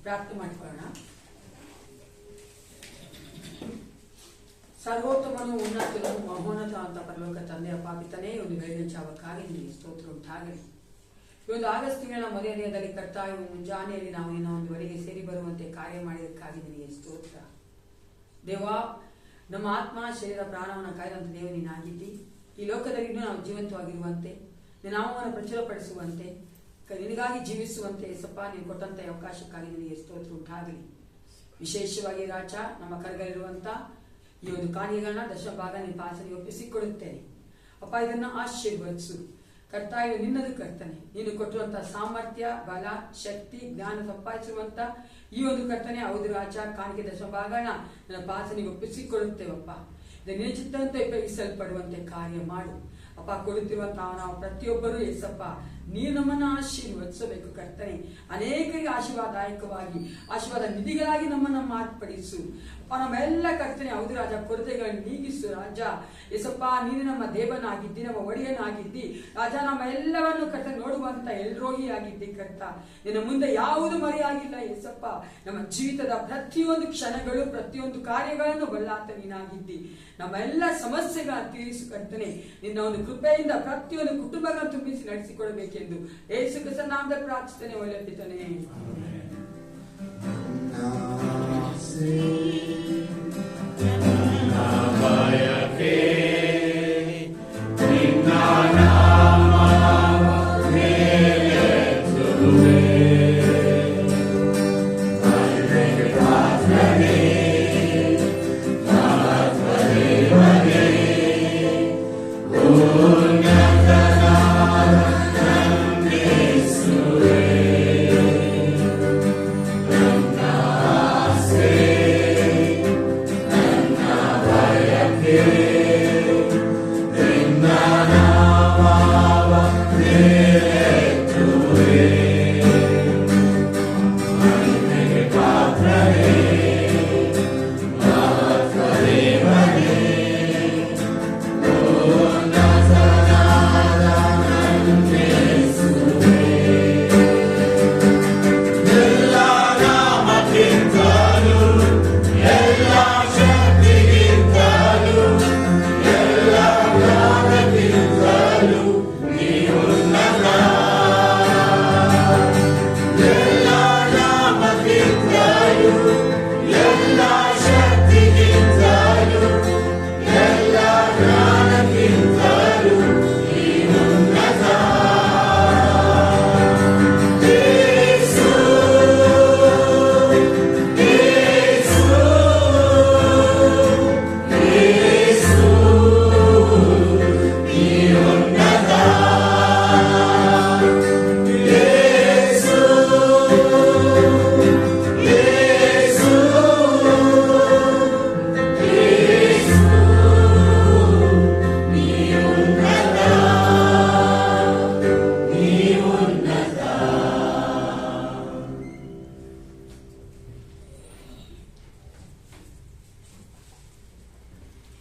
ಪ್ರಾರ್ಥನೆ ಮಾಡಿಕೊಳ್ಳೋಣ. ಸರ್ವೋತ್ತಮನು ಉನ್ನತನು ಮಹೋನ್ನತ ಅಂತ ಪರಲೋಕ ತಂದೆಯ ಪಾಪಿತನೇ ಒಂದು ಬೆಳಗಿನ ಜಾವಕ್ಕಾಗಿ ನಿಮಗೆ ಸ್ತೋತ್ರ ಉಂಟಾಗಲಿ. ಈ ಒಂದು ಆಗಸ್ಟ್ ತಿಂಗಳ ಮೊದಲನೇ ದಿನದಲ್ಲಿ ಕರ್ತಾಯ ಮುಂಜಾನೆಯಲ್ಲಿ ನಾವು ಇನ್ನೂ ಒಂದುವರೆಗೆ ಸೇರಿ ಬರುವಂತೆ ಕಾರ್ಯ ಮಾಡಿದಕ್ಕಾಗಿ ನಿಮಗೆ ಸ್ತೋತ್ರ. ದೇವ, ನಮ್ಮ ಆತ್ಮ ಶರೀರ ಪ್ರಾಣವನ್ನು ಕಾಯ್ದಂತ ದೇವ ನೀನಾಗಿದ್ದಿ. ಈ ಲೋಕದಲ್ಲಿ ಇನ್ನೂ ನಾವು ಜೀವಂತವಾಗಿರುವಂತೆ ನಿನ್ನ ನಾಮವನ್ನು ಪ್ರಚುರಪಡಿಸುವಂತೆ ನಿನಗಾಗಿ ಜೀವಿಸುವಂತೆ ಸಪ್ಪ ನೀನು ಕೊಟ್ಟಂತ ಅವಕಾಶಕ್ಕಾಗಿ ನಿನಗೆ ಸ್ತೋತ್ರ ಉಂಟಾಗಲಿ. ವಿಶೇಷವಾಗಿ ರಾಜ, ನಮ್ಮ ಕರಗಲಿರುವಂತ ಈ ಒಂದು ಕಾರ್ಯಗಳನ್ನ ದಶಭಾಗ ನಿನ್ನ ಪಾಸನೆ ಒಪ್ಪಿಸಿಕೊಡುತ್ತೇನೆ ಅಪ್ಪ. ಇದನ್ನ ಆಶೀರ್ವದಿಸು ಕರ್ತಾಯ, ನಿನ್ನದು ಕರ್ತನೆ. ನೀನು ಕೊಟ್ಟಿರುವಂತಹ ಸಾಮರ್ಥ್ಯ, ಬಲ, ಶಕ್ತಿ, ಜ್ಞಾನ ಸಂಪಾದಿಸುವಂತ ಈ ಒಂದು ಕರ್ತನೆ ಹೌದು ರಾಜ. ಕಾಣಿಕೆ ದಶಭಾಗನ ನನ್ನ ಪಾಸನೆಗೆ ಒಪ್ಪಿಸಿಕೊಡುತ್ತೇವಪ್ಪ. ಇದು ನಿನ್ನ ಚಿತ್ತಂತೆ ಉಪಯೋಗಿಸಲ್ಪಡುವಂತೆ ಕಾರ್ಯ ಮಾಡು ಅಪ್ಪ. ಕೊಡುತ್ತಿರುವಂತಹ ನಾವು ಪ್ರತಿಯೊಬ್ಬರು ಏಸಪ್ಪ ನೀನು ನಮ್ಮನ್ನು ಆಶೀರ್ವದಿಸಬೇಕು ಕರ್ತನೆ. ಅನೇಕರಿಗೆ ಆಶೀರ್ವಾದಾಯಕವಾಗಿ ಆಶೀರ್ವಾದ ನಿಧಿಗಳಾಗಿ ನಮ್ಮನ್ನು ಮಾರ್ಪಡಿಸು ಅಪ್ಪ. ನಮ್ಮೆಲ್ಲ ಕರ್ತನೆ ಹೌದು ರಾಜ, ಕೊರತೆಗಳನ್ನು ನೀಗಿಸು ರಾಜ. ಏಸಪ್ಪ, ನೀನು ನಮ್ಮ ದೇವನಾಗಿದ್ದಿ, ನಮ್ಮ ಒಡೆಯನಾಗಿದ್ದಿ ರಾಜ. ನಮ್ಮ ಎಲ್ಲವನ್ನು ಕರ್ತನೆ ನೋಡುವಂತ ಎಲ್ರೋಗಿಯಾಗಿದ್ದಿ ಕರ್ತ. ನಿನ್ನ ಮುಂದೆ ಯಾವುದು ಮರೆಯಾಗಿಲ್ಲ ಏಸಪ್ಪ. ನಮ್ಮ ಜೀವಿತದ ಪ್ರತಿಯೊಂದು ಕ್ಷಣಗಳು, ಪ್ರತಿಯೊಂದು ಕಾರ್ಯಗಳನ್ನು ಬಲ್ಲಾತ ನೀನಾಗಿದ್ದಿ. ನಮ್ಮ ಎಲ್ಲ ಸಮಸ್ಯೆಗಳನ್ನು ತೀರಿಸು ಕರ್ತನೆ. ನಿನ್ನ ಒಂದು ಕೃಪೆಯಿಂದ ಪ್ರತಿಯೊಂದು ಕುಟುಂಬಗಳನ್ನು ತುಂಬಿಸಿ ನಡೆಸಿಕೊಡಬೇಕೆಂದು ಯೇಸು ಕ್ರಿಸ್ತನ ನಾಮದಲ್ಲಿ ಪ್ರಾರ್ಥಿಸುತ್ತೇನೆ, ಒಳ್ಳೆಯ ಪಿತನೇ.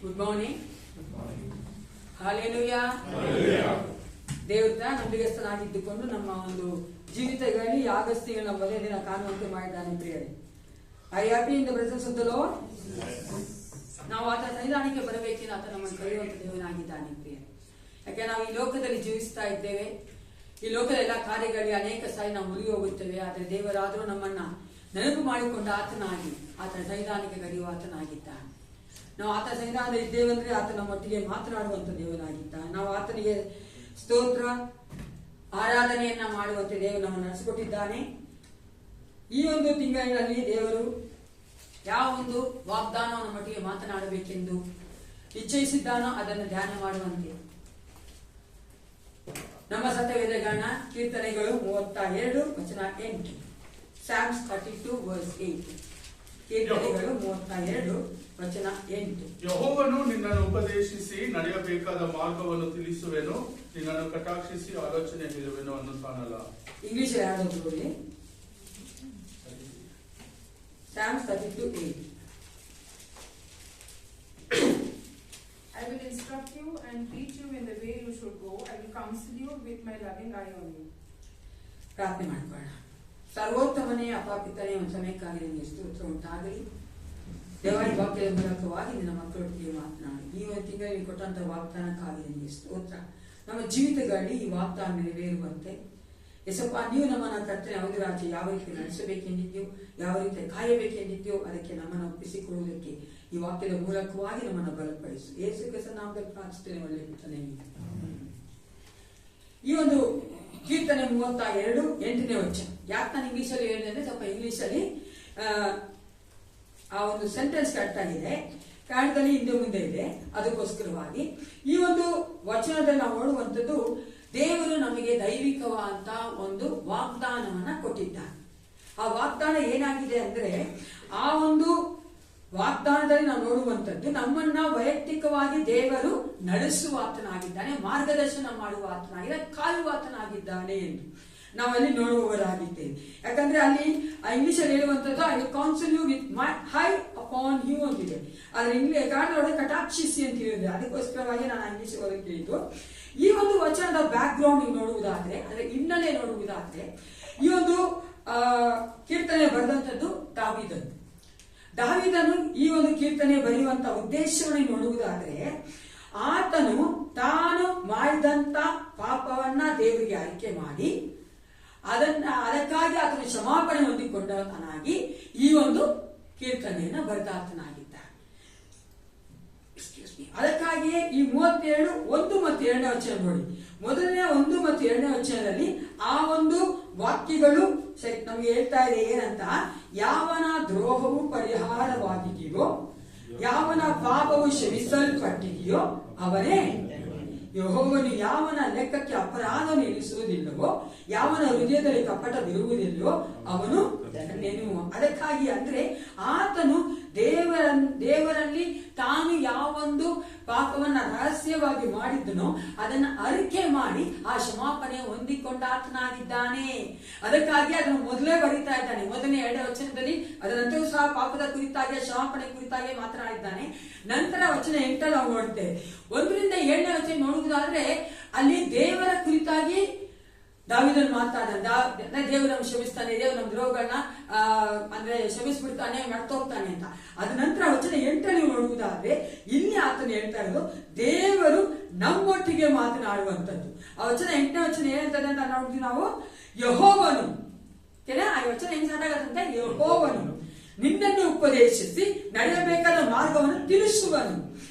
Good morning. ಹಾಲೆಲೂಯಾ. ದೇವರ ನಂಬಿಗಸ್ತನಾಗಿದ್ದುಕೊಂಡು ನಮ್ಮ ಒಂದು ಜೀವಿತಗಳಲ್ಲಿ ಆಗಸ್ಟ್ ತಿಂಗಳ ಮೊದಲನೇ ದಿನ ಕಾಣುವಂತೆ ಮಾಡಿದ್ದಾನೆ ಪ್ರಿಯರೇ. I happy in the presence of the lord. ನಾವು ಆತ ಸನ್ನಿಧಾನಕ್ಕೆ ಬರಬೇಕೆಂದು ಆತ ನಮ್ಮನ್ನು ಕರೆಯುವಂತ ದೇವನಾಗಿದ್ದಾನೆ ಪ್ರಿಯರೇ. ಯಾಕೆ ನಾವು ಈ ಲೋಕದಲ್ಲಿ ಜೀವಿಸ್ತಾ ಇದ್ದೇವೆ. ಈ ಲೋಕದ ಎಲ್ಲ ಕಾರ್ಯಗಳಿಗೆ ಅನೇಕ ಸಾರಿ ನಾವು ಮುಳುಗಿ ಹೋಗುತ್ತೇವೆ. ಆದರೆ ದೇವರಾದರೂ ನಮ್ಮನ್ನ ನೆನಪು ಮಾಡಿಕೊಂಡ ಆತನಾಗಿ ಆತನ ಸನ್ನಿಧಾನಕ್ಕೆ ಕರೆಯುವ ಆತನಾಗಿದ್ದಾನೆ. ನಾವು ಆತ ಸನ್ನಿಧಾನದಲ್ಲಿ ಇದ್ದೇವೆಂದ್ರೆ ಆತ ನಮ್ಮೊಟ್ಟಿಗೆ ಮಾತನಾಡುವಂತ ದೇವನಾಗಿದ್ದಾನೆ. ನಾವು ಆತನಿಗೆ ಸ್ತೋತ್ರ ಆರಾಧನೆಯನ್ನ ಮಾಡುವಂತೆ ದೇವರು ನಮ್ಮನ್ನು ನಡೆಸಿಕೊಟ್ಟಿದ್ದಾನೆ. ಈ ಒಂದು ತಿಂಗಳಿನಲ್ಲಿ ದೇವರು ಯಾವ ಒಂದು ವಾಗ್ದಾನವನ್ನು ನಮ್ಮೊಟ್ಟಿಗೆ ಮಾತನಾಡಬೇಕೆಂದು ಇಚ್ಛಿಸಿದ್ದಾನೋ ಅದನ್ನು ಧ್ಯಾನ ಮಾಡುವಂತೆ ನಮ್ಮ ಸತ್ಯವೇದಗಾನ ಕೀರ್ತನೆಗಳು 32 ವಚನ 8. Psalms 32 verse 8. ಕೀರ್ತನೆಗಳು 32 ವಚನ 8. ಯೆಹೋವನು ನಿನ್ನನ್ನು ಉಪದೇಶಿಸಿ ನಡೆಯಬೇಕಾದ ಮಾರ್ಗವನ್ನು ತಿಳಿಸುವೆನು, ನಿನ್ನನ್ನು ಕಟಾಕ್ಷಿಸಿ ಆಲೋಚನೆ ಹೇಳುವೆನು ಅನ್ನುತ್ತಾನಲ್ಲ. ಇಂಗ್ಲಿಷ್ ಯಾವ್ದು? Psalms 32:8. I will instruct you and teach you in the way you should go. I will counsel you with my loving eye on you. ಪ್ರಾರ್ಥನೆ ಮಾಡ್ಕೊಳ್ಳೋಣ. ಸರ್ವೋತ್ತಮನೇ ಅಪಾಪಿತನೇ ಒಂದು ಸಮಯಕ್ಕಾಗಿ ನಿಮಗೆ ಸ್ತೋತ್ರ ಉಂಟಾಗಲಿ. ದೇವರ ವಾಕ್ಯದ ಮೂಲಕವಾಗಿ ನಿನ್ನ ಮಕ್ಕಳೊಟ್ಟಿಗೆ ಮಾತನಾಡಿ ಈ ಒಂದು ತಿಂಗಳಿಗೆ ಕೊಟ್ಟಂತ ವಾಗ್ದಾನಕ್ಕಾಗಿ ನಿಮಗೆ ಸ್ತೋತ್ರ. ನಮ್ಮ ಜೀವಿತಗಳಲ್ಲಿ ಈ ವಾಗ್ದಾನ ನೆರವೇರುವಂತೆ ಯೇಸಪ್ಪ, ನೀವು ನಮ್ಮನ್ನ ಕರ್ತನೆ ಅವರ ರಾಜ್ಯ ಯಾವ ರೀತಿ ನಡೆಸಬೇಕೆಂದಿದ್ಯೋ, ಯಾವ ರೀತಿ ಕಾಯಬೇಕೆಂದಿದ್ಯೋ ಅದಕ್ಕೆ ನಮ್ಮನ್ನು ಒಪ್ಪಿಸಿಕೊಳ್ಳುವುದಕ್ಕೆ ಈ ವಾಕ್ಯದ ಮೂಲಕವಾಗಿ ನಮ್ಮನ್ನು ಬಲಪಡಿಸು. ಯೇಸು ಕ್ರಿಸ್ತನ ನಾಮದಲ್ಲಿ ಪ್ರಾರ್ಥಿಸುತ್ತೇನೆ. ಒಳ್ಳೆಯ ಕೀರ್ತನೆ. ಈ ಒಂದು ಕೀರ್ತನೆ 32 8ನೇ ವಚನ. ಯಾಕೆ ನಾನು ಇಂಗ್ಲಿಷಲ್ಲಿ ಹೇಳಿದೆ ಅಂದ್ರೆ ಸ್ವಲ್ಪ ಇಂಗ್ಲಿಷಲ್ಲಿ ಆ ಒಂದು ಸೆಂಟೆನ್ಸ್ ಕರೆಕ್ಟ್ ಆಗಿದೆ, ಕನ್ನಡದಲ್ಲಿ ಹಿಂದೆ ಮುಂದೆ ಇದೆ. ಅದಕ್ಕೋಸ್ಕರವಾಗಿ ಈ ಒಂದು ವಚನದಲ್ಲಿ ನಾವು ನೋಡುವಂಥದ್ದು ದೇವರು ನಮಗೆ ದೈವಿಕವಾದಂತ ಒಂದು ವಾಗ್ದಾನವನ್ನ ಕೊಟ್ಟಿದ್ದಾರೆ. ಆ ವಾಗ್ದಾನ ಏನಾಗಿದೆ ಅಂದ್ರೆ, ಆ ಒಂದು ವಾಗ್ದಾನದಲ್ಲಿ ನಾವು ನೋಡುವಂಥದ್ದು ನಮ್ಮನ್ನ ವೈಯಕ್ತಿಕವಾಗಿ ದೇವರು ನಡೆಸುವ ಆತನಾಗಿದ್ದಾನೆ, ಮಾರ್ಗದರ್ಶನ ಮಾಡುವ ಆತನಾಗಿದ್ದಾನೆ, ಕಾಯುವ ಆತನಾಗಿದ್ದಾನೆ ಎಂದು ನಾವಲ್ಲಿ ನೋಡುವವರಾಗಿದ್ದೇವೆ. ಯಾಕಂದ್ರೆ ಅಲ್ಲಿ ಇಂಗ್ಲಿಷ್ ಅಲ್ಲಿ ಹೇಳುವಂಥದ್ದು I will counsel you with my eye upon you ಅಂತಿದೆ. ಆದ್ರೆ ಕನ್ನಡದೊಳಗೆ ಕಟಾಕ್ಷಿಸಿ ಅಂತ ಹೇಳಿದ್ರೆ, ಅದಕ್ಕೋಸ್ಕರವಾಗಿ ನಾನು ಇಂಗ್ಲಿಷ್ ಒಳಗೆ ಕೇಳಿದ್ದು. ಈ ಒಂದು ವಚನದ ಬ್ಯಾಕ್ ಗ್ರೌಂಡ್ ನೋಡುವುದಾದ್ರೆ, ಅಂದ್ರೆ ಹಿನ್ನೆಲೆ ನೋಡುವುದಾದ್ರೆ, ಈ ಒಂದು ಕೀರ್ತನೆ ಬರೆದಂಥದ್ದು ದಾವೀದನು ಈ ಒಂದು ಕೀರ್ತನೆ ಬರೆಯುವಂತ ಉದ್ದೇಶವನ್ನು ನೋಡುವುದಾದ್ರೆ, ಆತನು ತಾನು ಮಾಡಿದಂತ ಪಾಪವನ್ನ ದೇವರಿಗೆ ಅರಿಕೆ ಮಾಡಿ ಅದಕ್ಕಾಗಿ ಆತನು ಕ್ಷಮಾಪಣೆ ಹೊಂದಿಕೊಂಡವನಾಗಿ ಈ ಒಂದು ಕೀರ್ತನೆಯನ್ನ ಬರೆದಾತನಾಗಿದ್ದಾನೆ. ಅದಕ್ಕಾಗಿಯೇ ಈ 32 1 ಮತ್ತು 2ನೇ ವಚನ ನೋಡಿ. ಮೊದಲನೇ 1 ಮತ್ತು 2ನೇ ವಚನದಲ್ಲಿ ಆ ಒಂದು ವಾಕ್ಯಗಳು ಸರಿ ನಮಗೆ ಹೇಳ್ತಾ ಇದೆ ಏನಂತ, ಯಾವನ ದ್ರೋಹವು ಪರಿಹಾರವಾಗಿದೆಯೋ, ಯಾವನ ಪಾಪವು ಕ್ಷಮಿಸಲ್ಪಟ್ಟಿದೆಯೋ ಅವನೇ. ಯೆಹೋವನು ಯಾವನ ಲೆಕ್ಕಕ್ಕೆ ಅಪರಾಧವನ್ನು ಇಳಿಸುವುದಿಲ್ಲವೋ, ಯಾವನ ಹೃದಯದಲ್ಲಿ ಕಪಟವಿರುವುದಿಲ್ಲವೋ ಅವನು ಧನ್ಯನು. ಅದಕ್ಕಾಗಿ ಅಂದ್ರೆ ಆತನು ದೇವರಲ್ಲಿ ತಾನು ಯಾವೊಂದು ಪಾಪವನ್ನ ರಹಸ್ಯವಾಗಿ ಮಾಡಿದ್ದನೋ ಅದನ್ನು ಅರಿಕೆ ಮಾಡಿ ಆ ಕ್ಷಮಾಪಣೆ ಹೊಂದಿಕೊಂಡ ಆತನಾಗಿದ್ದಾನೆ. ಅದಕ್ಕಾಗಿ ಅದನ್ನು ಮೊದಲೇ ಬರೀತಾ ಇದ್ದಾನೆ. ಮೊದಲನೇ 2ನೇ ವಚನದಲ್ಲಿ ಅದರ ನಂತರ ಸಹ ಪಾಪದ ಕುರಿತಾಗಿ ಕ್ಷಮಾಪಣೆ ಕುರಿತಾಗಿ ಮಾತನಾಡಿದ್ದಾನೆ. ನಂತರ ವಚನ 8 ನಾವು ನೋಡ್ತೇವೆ. 1 ರಿಂದ 7ನೇ ವಚನ ನೋಡುವುದಾದ್ರೆ ಅಲ್ಲಿ ದೇವರ ಕುರಿತಾಗಿ ದಾವೀದನು ಮಾತಾಡ್ತಾನೆ. ದೇವರು ಕ್ಷಮಿಸ್ತಾನೆ, ದೇವರು ನಮ್ಮ ದ್ರೋಹಗಳನ್ನ ಅಂದ್ರೆ ಕ್ಷಮಿಸ್ಬಿಡ್ತಾನೆ, ಮಾಡ್ತೋಗ್ತಾನೆ ಅಂತ. ಅದ ನಂತರ ವಚನ 8 ನೀವು ನೋಡುವುದಾದ್ರೆ ಇಲ್ಲಿ ಆತನು ಹೇಳ್ತಾ ಇರೋದು ದೇವರು ನಮ್ಮೊಟ್ಟಿಗೆ ಮಾತನಾಡುವಂಥದ್ದು. ಆ ವಚನ 8ನೇ ವಚನ ಏನಂತದೆ ಅಂತ ನೋಡ್ತೀವಿ ನಾವು. ಯೆಹೋವನು ಆ ವಚನ ಹೆಂಗ್ ಸ್ಟಾರ್ಟ್ ಆಗತ್ತಂತೆ, ಯೆಹೋವನು ನಿನ್ನನ್ನು ಉಪದೇಶಿಸಿ ನಡೆಯಬೇಕಾದ ಮಾರ್ಗವನ್ನು ತಿಳಿಸುವನು,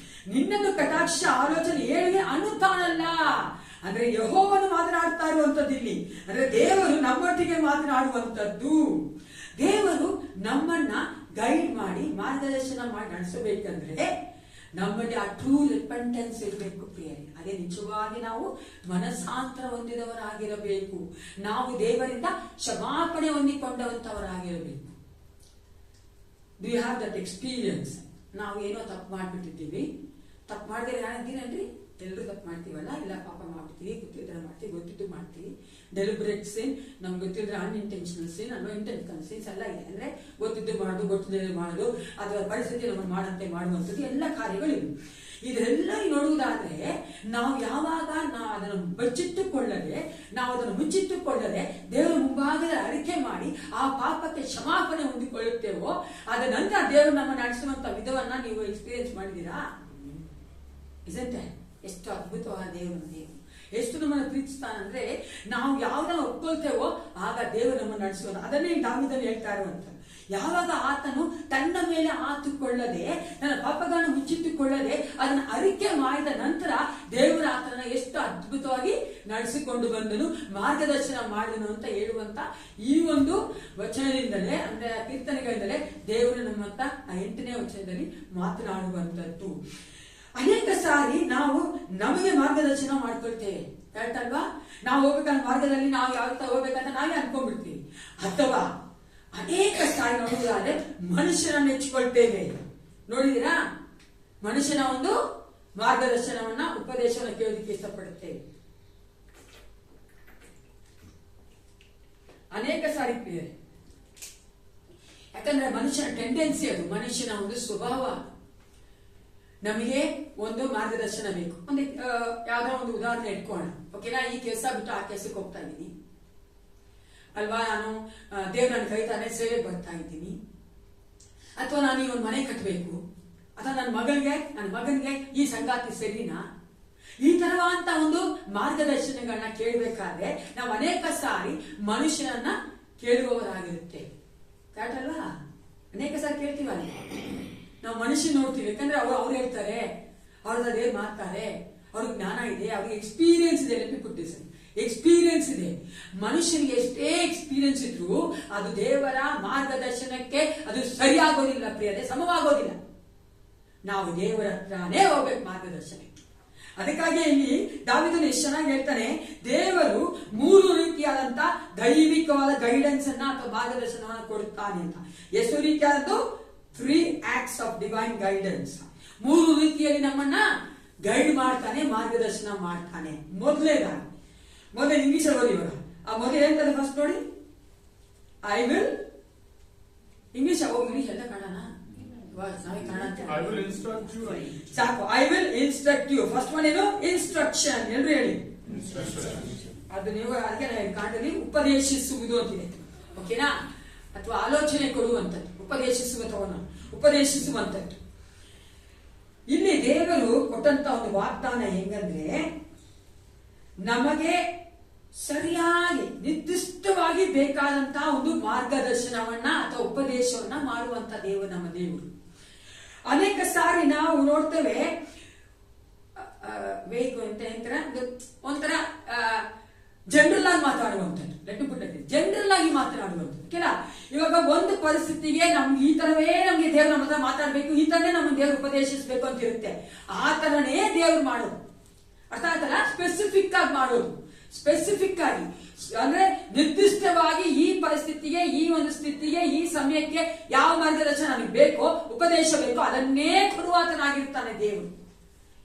ನಿನ್ನನ್ನು ಕಟಾಕ್ಷ ಆಲೋಚನೆ ಏಳಿಗೆ ಅನ್ನುತ್ತಾನಲ್ಲ. ಅಂದ್ರೆ ಯೆಹೋವನು ಮಾತನಾಡ್ತಾ ಇರುವಂತದ್ದು ಇಲ್ಲಿ. ಅಂದ್ರೆ ದೇವರು ನಮ್ಮೊಟ್ಟಿಗೆ ಮಾತನಾಡುವಂಥದ್ದು. ದೇವರು ನಮ್ಮನ್ನ ಗೈಡ್ ಮಾಡಿ ಮಾರ್ಗದರ್ಶನ ಮಾಡಿ ನಡೆಸಬೇಕಂದ್ರೆ ನಮ್ಮಲ್ಲಿ ಆ ಟ್ರೂ ರಿಪೆಂಟೆನ್ಸ್ ಇರಬೇಕು ಪ್ರಿಯರೇ. ಅದೇ ನಿಜವಾಗಿ ನಾವು ಮನಸ್ಸಾಂತರ ಹೊಂದಿದವರಾಗಿರಬೇಕು. ನಾವು ದೇವರಿಂದ ಕ್ಷಮಾಪಣೆ ಹೊಂದಿಕೊಂಡವಂತವರಾಗಿರಬೇಕು. Do you have that experience? ನಾವು ಏನೋ ತಪ್ಪು ಮಾಡ್ಬಿಟ್ಟಿದ್ದೀವಿ, ತಪ್ಪು ಮಾಡಿದ್ರೆ ನಾನಿದ್ದೀನಲ್ರಿ, ಎಲ್ಲರೂ ತಪ್ಪು ಮಾಡ್ತೀವಲ್ಲ, ಇಲ್ಲ ಪಾಪ ಮಾಡ್ತೀವಿ, ಗೊತ್ತಿದ್ರೆ ಮಾಡ್ತೀವಿ, ಗೊತ್ತಿದ್ದು ಮಾಡ್ತೀವಿ. ಡೆಲಿಬ್ರೇಟ್ ಸಿನ್, ನಮ್ಗೆ ಗೊತ್ತಿದ್ರೆ ಅನ್ಇಂಟೆನ್ಷನಲ್ ಸಿನ್, ಇಂಟೆನ್ಷನಲ್ ಸಿನ್ಸ್ ಎಲ್ಲ ಇದೆ. ಅಂದ್ರೆ ಗೊತ್ತಿದ್ದು ಮಾಡೋದು, ಗೊತ್ತಿದ್ದರೆ ಮಾಡೋದು, ಅಥವಾ ಪರಿಸ್ಥಿತಿ ನಮ್ಮನ್ನು ಮಾಡಂತೆ ಮಾಡುವಂಥದ್ದು ಎಲ್ಲ ಕಾರ್ಯಗಳಿವೆ. ಇದೆಲ್ಲ ನೋಡುವುದಾದ್ರೆ ನಾವು ಯಾವಾಗ ಅದನ್ನು ಬಚ್ಚಿಟ್ಟುಕೊಳ್ಳದೆ, ನಾವು ಅದನ್ನು ಮುಚ್ಚಿಟ್ಟುಕೊಳ್ಳದೆ ದೇವರ ಮುಂಭಾಗದ ಅರಿಕೆ ಮಾಡಿ ಆ ಪಾಪಕ್ಕೆ ಕ್ಷಮಾಪಣೆ ಹೊಂದಿಕೊಳ್ಳುತ್ತೇವೋ, ಅದ ನಂತರ ದೇವರು ನಮ್ಮ ನಡೆಸುವಂತ ವಿಧವನ್ನ ನೀವು ಎಕ್ಸ್ಪೀರಿಯನ್ಸ್ ಮಾಡಿದೀರಾ? ಇಸಂತೆ ಎಷ್ಟು ಅದ್ಭುತವಾದ ದೇವರು, ಎಷ್ಟು ನಮ್ಮನ್ನು ಪ್ರೀತಿಸ್ತಾನಂದ್ರೆ ನಾವು ಯಾವ್ದನ್ನ ಒಪ್ಕೊಳ್ತೇವೋ ಆಗ ದೇವರು ನಮ್ಮನ್ನು ನಡೆಸುವ. ಅದನ್ನೇ ದಾವೀದನು ಹೇಳ್ತಾ ಇರುವಂತ. ಯಾವಾಗ ಆತನು ತನ್ನ ಮೇಲೆ ಆತುಕೊಳ್ಳದೆ, ತನ್ನ ಪಾಪಗಳನ್ನು ಮುಚ್ಚಿಟ್ಟುಕೊಳ್ಳದೆ ಅದನ್ನ ಅರಿಕೆ ಮಾಡಿದ ನಂತರ ದೇವರ ಆತನ ಎಷ್ಟು ಅದ್ಭುತವಾಗಿ ನಡೆಸಿಕೊಂಡು ಬಂದನು, ಮಾರ್ಗದರ್ಶನ ಮಾಡಿದನು ಅಂತ ಹೇಳುವಂತ ಈ ಒಂದು ವಚನದಿಂದಲೇ, ಅಂದ್ರೆ ಕೀರ್ತನೆಗಳಿಂದಲೇ ದೇವರು ನಮ್ಮಂತ 8ನೇ ವಚನದಲ್ಲಿ ಮಾತನಾಡುವಂಥದ್ದು. ಅನೇಕ ಸಾರಿ ನಾವು ನಮಗೆ ಮಾರ್ಗದರ್ಶನ ಮಾಡ್ಕೊಳ್ತೇವೆ, ಕರೆಕ್ಟ್ ಅಲ್ವಾ? ನಾವು ಹೋಗ್ಬೇಕಂತ ಮಾರ್ಗದಲ್ಲಿ ನಾವು ಯಾವ ತರ ಹೋಗ್ಬೇಕಂತ ನಾವೇ ಅನ್ಕೊಂಡ್ಬಿಡ್ತೀವಿ. ಅಥವಾ ಅನೇಕ ಸಾರಿ ನೋಡುವುದಾದ್ರೆ ಮನುಷ್ಯನ ನೆಚ್ಚಿಕೊಳ್ತೇವೆ. ನೋಡಿದೀರಾ? ಮನುಷ್ಯನ ಒಂದು ಮಾರ್ಗದರ್ಶನವನ್ನ, ಉಪದೇಶವನ್ನು ಕೇಳೋದಕ್ಕೆ ಇಷ್ಟಪಡುತ್ತೇವೆ. ಅನೇಕ ಸಾರಿ ಪ್ರಿಯರೇ, ಯಾಕಂದ್ರೆ ಮನುಷ್ಯನ ಟೆಂಡೆನ್ಸಿ ಅದು, ಮನುಷ್ಯನ ಒಂದು ಸ್ವಭಾವ. ನಮಗೆ ಒಂದು ಮಾರ್ಗದರ್ಶನ ಬೇಕು. ಒಂದು ಯಾವ್ದೋ ಒಂದು ಉದಾಹರಣೆ ಇಟ್ಕೋಣ, ಓಕೆನಾ? ಈ ಕೆಲಸ ಬಿಟ್ಟು ಆ ಕೆಲಸಕ್ಕೆ ಹೋಗ್ತಾ ಇದ್ದೀನಿ, ಅಲ್ವಾ, ನಾನು ದೇವ್ರು ನನ್ನ ಕರೀತಾನೆ, ಸೇವೆಗೆ ಬರ್ತಾ ಇದ್ದೀನಿ, ಅಥವಾ ನಾನು ಈ ಒಂದು ಮನೆ ಕಟ್ಟಬೇಕು, ಅಥವಾ ನನ್ನ ಮಗನಿಗೆ ಈ ಸಂಗಾತಿ ಸರಿನಾ, ಈ ತರವಾದಂತ ಒಂದು ಮಾರ್ಗದರ್ಶನಗಳನ್ನ ಕೇಳಬೇಕಾದ್ರೆ ನಾವು ಅನೇಕ ಸಾರಿ ಮನುಷ್ಯನನ್ನ ಕೇಳುವವರಾಗಿರುತ್ತೆ. ಕರೆಕ್ಟ್ ಅಲ್ವಾ? ಅನೇಕ ಸಾರಿ ಕೇಳ್ತೀವಲ್ಲ ನಾವು ಮನುಷ್ಯನ್ ನೋಡ್ತೀವಿ. ಯಾಕಂದ್ರೆ ಅವ್ರು ಹೇಳ್ತಾರೆ, ಅವ್ರದ್ದು ಮಾಡ್ತಾರೆ, ಅವ್ರಿಗೆ ಜ್ಞಾನ ಇದೆ, ಅವ್ರಿಗೆ ಎಕ್ಸ್ಪೀರಿಯನ್ಸ್ ಇದೆ. ಎಕ್ಸ್ಪೀರಿಯನ್ಸ್ ಇದೆ. ಮನುಷ್ಯನಿಗೆ ಎಷ್ಟೇ ಎಕ್ಸ್ಪೀರಿಯನ್ಸ್ ಇದ್ರು ಅದು ದೇವರ ಮಾರ್ಗದರ್ಶನಕ್ಕೆ ಅದು ಸರಿಯಾಗೋದಿಲ್ಲ ಪ್ರಿಯರೇ, ಸಮವಾಗೋದಿಲ್ಲ. ನಾವು ದೇವರ ಹತ್ರನೇ ಹೋಗ್ಬೇಕು ಮಾರ್ಗದರ್ಶನಕ್ಕೆ. ಅದಕ್ಕಾಗಿ ಇಲ್ಲಿ ದಾವೀದನು ಎಷ್ಟು ಚೆನ್ನಾಗಿ ಹೇಳ್ತಾನೆ, ದೇವರು 3 ರೀತಿಯಾದಂತ ದೈವಿಕವಾದ ಗೈಡೆನ್ಸ್ ಅನ್ನ ಅಥವಾ ಮಾರ್ಗದರ್ಶನವನ್ನು ಕೊಡುತ್ತಾನೆ ಅಂತ. ಎಷ್ಟು ರೀತಿಯಾದದ್ದು? 3 acts of divine guidance. 3 ರೀತಿಯಲ್ಲಿ ನಮ್ಮನ್ನ ಗೈಡ್ ಮಾಡ್ತಾನೆ, ಮಾರ್ಗದರ್ಶನ ಮಾಡ್ತಾನೆ. ಮೊದಲೇ ಇಂಗ್ಲಿಷ್ ಅಲ್ಲಿ ಓದಿ. ಆ ಮೊದಲು ಹೇಳ್ತಾರೆ ಫಸ್ಟ್ ನೋಡಿ, ಐ ವಿಲ್ ಇಂಗ್ಲಿಷ್ ಎಲ್ಲ ಕಾಣೋಣ. ಸಾಕು, I will instruct you. First one ಏನು? ಇನ್ಸ್ಟ್ರಕ್ಷನ್. ಎಲ್ರು ಹೇಳಿ ಅದು. ನೀವು ಅದಕ್ಕೆ ಕಾಂಡಲ್ಲಿ ಉಪದೇಶಿಸುವುದು ಅಂತಿದೆ, ಓಕೆನಾ? ಅಥವಾ ಆಲೋಚನೆ ಕೊಡುವಂಥದ್ದು, ಉಪದೇಶಿಸುವಂಥದ್ದು. ಇಲ್ಲಿ ದೇವರು ಕೊಟ್ಟಂತ ಒಂದು ವಾಗ್ದಾನ ಹೆಂಗಂದ್ರೆ, ನಮಗೆ ಸರಿಯಾಗಿ ನಿರ್ದಿಷ್ಟವಾಗಿ ಬೇಕಾದಂತಹ ಒಂದು ಮಾರ್ಗದರ್ಶನವನ್ನ ಅಥವಾ ಉಪದೇಶವನ್ನ ಮಾಡುವಂತ ದೇವರು ನಮ್ಮ ದೇವರು. ಅನೇಕ ಸಾರಿ ನಾವು ನೋಡ್ತೇವೆ ಒಂಥರ ಜನರಲ್ ಆಗಿ ಮಾತಾಡುವಂಥದ್ದು, ಜನರಲ್ ಆಗಿ ಮಾತನಾಡುವಂಥದ್ದು. ಇವಾಗ ಒಂದು ಪರಿಸ್ಥಿತಿಗೆ ನಮ್ಗೆ ಈ ತರವೇ ನಮ್ಗೆ ದೇವ್ರು ನಮ್ಮ ಹತ್ರ ಮಾತಾಡ್ಬೇಕು, ಈ ತರನೇ ನಮ್ಗೆ ದೇವ್ರು ಉಪದೇಶಿಸ್ಬೇಕು ಅಂತ ಇರುತ್ತೆ. ಆ ತರನೇ ದೇವ್ರು ಮಾಡೋದು, ಅರ್ಥ ಆಯ್ತಲ್ಲ? ಸ್ಪೆಸಿಫಿಕ್ ಆಗಿ ಮಾಡೋದು, ಸ್ಪೆಸಿಫಿಕ್ ಆಗಿ ಅಂದ್ರೆ ನಿರ್ದಿಷ್ಟವಾಗಿ ಈ ಪರಿಸ್ಥಿತಿಗೆ, ಈ ಒಂದು ಸ್ಥಿತಿಗೆ, ಈ ಸಮಯಕ್ಕೆ ಯಾವ ಮಾರ್ಗದರ್ಶನ ನಮಗೆ ಬೇಕೋ, ಉಪದೇಶ ಬೇಕೋ, ಅದನ್ನೇ ಕೊಡುವಾತನಾಗಿರ್ತಾನೆ ದೇವರು.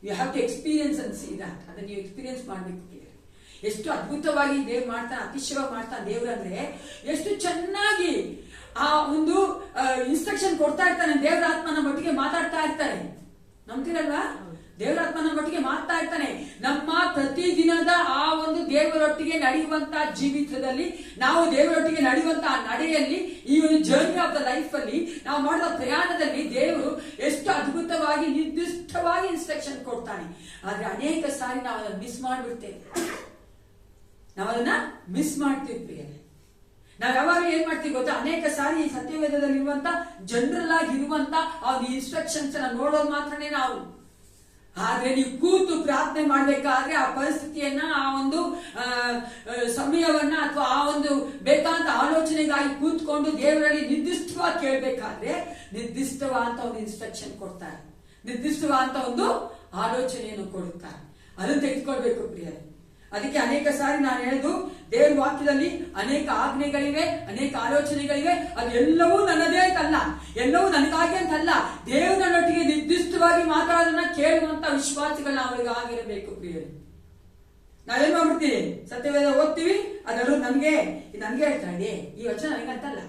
You have to experience and see that. ಅದನ್ನ ನೀವು ಎಕ್ಸ್ಪೀರಿಯನ್ಸ್ ಮಾಡ್ಬೇಕು. ಎಷ್ಟು ಅದ್ಭುತವಾಗಿ ದೇವ್ರು ಮಾಡ್ತಾನೆ, ಅತಿಶಯವಾಗಿ ಮಾಡ್ತಾನೆ ದೇವ್ರು ಅಂದ್ರೆ. ಎಷ್ಟು ಚೆನ್ನಾಗಿ ಆ ಒಂದು ಇನ್ಸ್ಟ್ರಕ್ಷನ್ ಕೊಡ್ತಾ ಇರ್ತಾನೆ. ದೇವರ ಆತ್ಮ ನಮ್ಮ ಒಟ್ಟಿಗೆ ಮಾತಾಡ್ತಾ ಇರ್ತಾರೆ, ನಂಬ್ತೀರಲ್ವಾ? ದೇವರ ಆತ್ಮ ನಮ್ಮ ಒಟ್ಟಿಗೆ ಮಾತಾಡ್ತಾ ಇರ್ತಾನೆ. ನಮ್ಮ ಪ್ರತಿದಿನದ ಆ ಒಂದು ದೇವರೊಟ್ಟಿಗೆ ನಡೆಯುವಂತ ಜೀವಿತದಲ್ಲಿ, ನಾವು ದೇವರೊಟ್ಟಿಗೆ ನಡೆಯುವಂತ ನಡೆಯಲ್ಲಿ, ಈ ಒಂದು ಜರ್ನಿ ಆಫ್ ದ ಲೈಫ್ ಅಲ್ಲಿ, ನಾವು ಮಾಡಿದ ಪ್ರಯಾಣದಲ್ಲಿ ದೇವರು ಎಷ್ಟು ಅದ್ಭುತವಾಗಿ ನಿರ್ದಿಷ್ಟವಾಗಿ ಇನ್ಸ್ಟ್ರಕ್ಷನ್ ಕೊಡ್ತಾನೆ. ಆದ್ರೆ ಅನೇಕ ಸಾರಿ ನಾವು ಅದನ್ನು ಮಿಸ್ ಮಾಡ್ಬಿಡ್ತೇವೆ. ನಾವು ಅದನ್ನ ಮಿಸ್ ಮಾಡ್ತಿರ್ತೀವಿ. ನಾವ್ ಯಾವಾಗ ಏನ್ ಮಾಡ್ತೀವಿ ಗೊತ್ತಾ? ಅನೇಕ ಸಾರಿ ಈ ಸತ್ಯವೇದದಲ್ಲಿ ಇರುವಂತ ಜನರಲ್ ಆಗಿ ಇರುವಂತ ಆ ಇನ್ಸ್ಟ್ರಕ್ಷನ್ಸ್ ನೋಡೋದು ಮಾತ್ರನೇ ನಾವು. ಆದ್ರೆ ನೀವು ಕೂತು ಪ್ರಾರ್ಥನೆ ಮಾಡ್ಬೇಕಾದ್ರೆ ಆ ಪರಿಸ್ಥಿತಿಯನ್ನ, ಆ ಒಂದು ಸಮಯವನ್ನ, ಅಥವಾ ಆ ಒಂದು ಬೇಕಾದಂತ ಆಲೋಚನೆಗಾಗಿ ಕೂತ್ಕೊಂಡು ದೇವರಲ್ಲಿ ನಿರ್ದಿಷ್ಟವಾಗಿ ಕೇಳ್ಬೇಕಾದ್ರೆ ನಿರ್ದಿಷ್ಟವಾದಂತ ಒಂದು ಇನ್ಸ್ಟ್ರಕ್ಷನ್ ಕೊಡ್ತಾರೆ, ನಿರ್ದಿಷ್ಟವಾದಂತ ಒಂದು ಆಲೋಚನೆಯನ್ನು ಕೊಡುತ್ತಾರೆ. ಅದನ್ನು ತೆಗೆದುಕೊಳ್ಬೇಕು ಪ್ರಿಯರೇ. ಅದಕ್ಕೆ ಅನೇಕ ಸಾರಿ ನಾನು ಹೇಳಿದ್ದು, ದೇವ್ರ ವಾಕ್ಯದಲ್ಲಿ ಅನೇಕ ಆಜ್ಞೆಗಳಿವೆ, ಅನೇಕ ಆಲೋಚನೆಗಳಿವೆ. ಅದೆಲ್ಲವೂ ನನ್ನದೇ ಅಂತಲ್ಲ, ಎಲ್ಲವೂ ನನಗಾಗಿ ಅಂತಲ್ಲ. ದೇವ್ರ ನನ್ನೊಟ್ಟಿಗೆ ನಿರ್ದಿಷ್ಟವಾಗಿ ಮಾತಾಡೋದನ್ನ ಕೇಳುವಂತ ವಿಶ್ವಾಸಿಗಳು ನಾವೀಗ ಆಗಿರಬೇಕು ಪ್ರಿಯರೇ. ನಾವೇನ್ ಮಾಡ್ಬಿಡ್ತೀವಿ? ಸತ್ಯವೇದ ಓದ್ತೀವಿ, ಅದರಲ್ಲೂ ನನ್ಗೆ ಹೇಳ್ತಾಳೆ ಈ ವಚನ ನನಗಂತಲ್ಲ.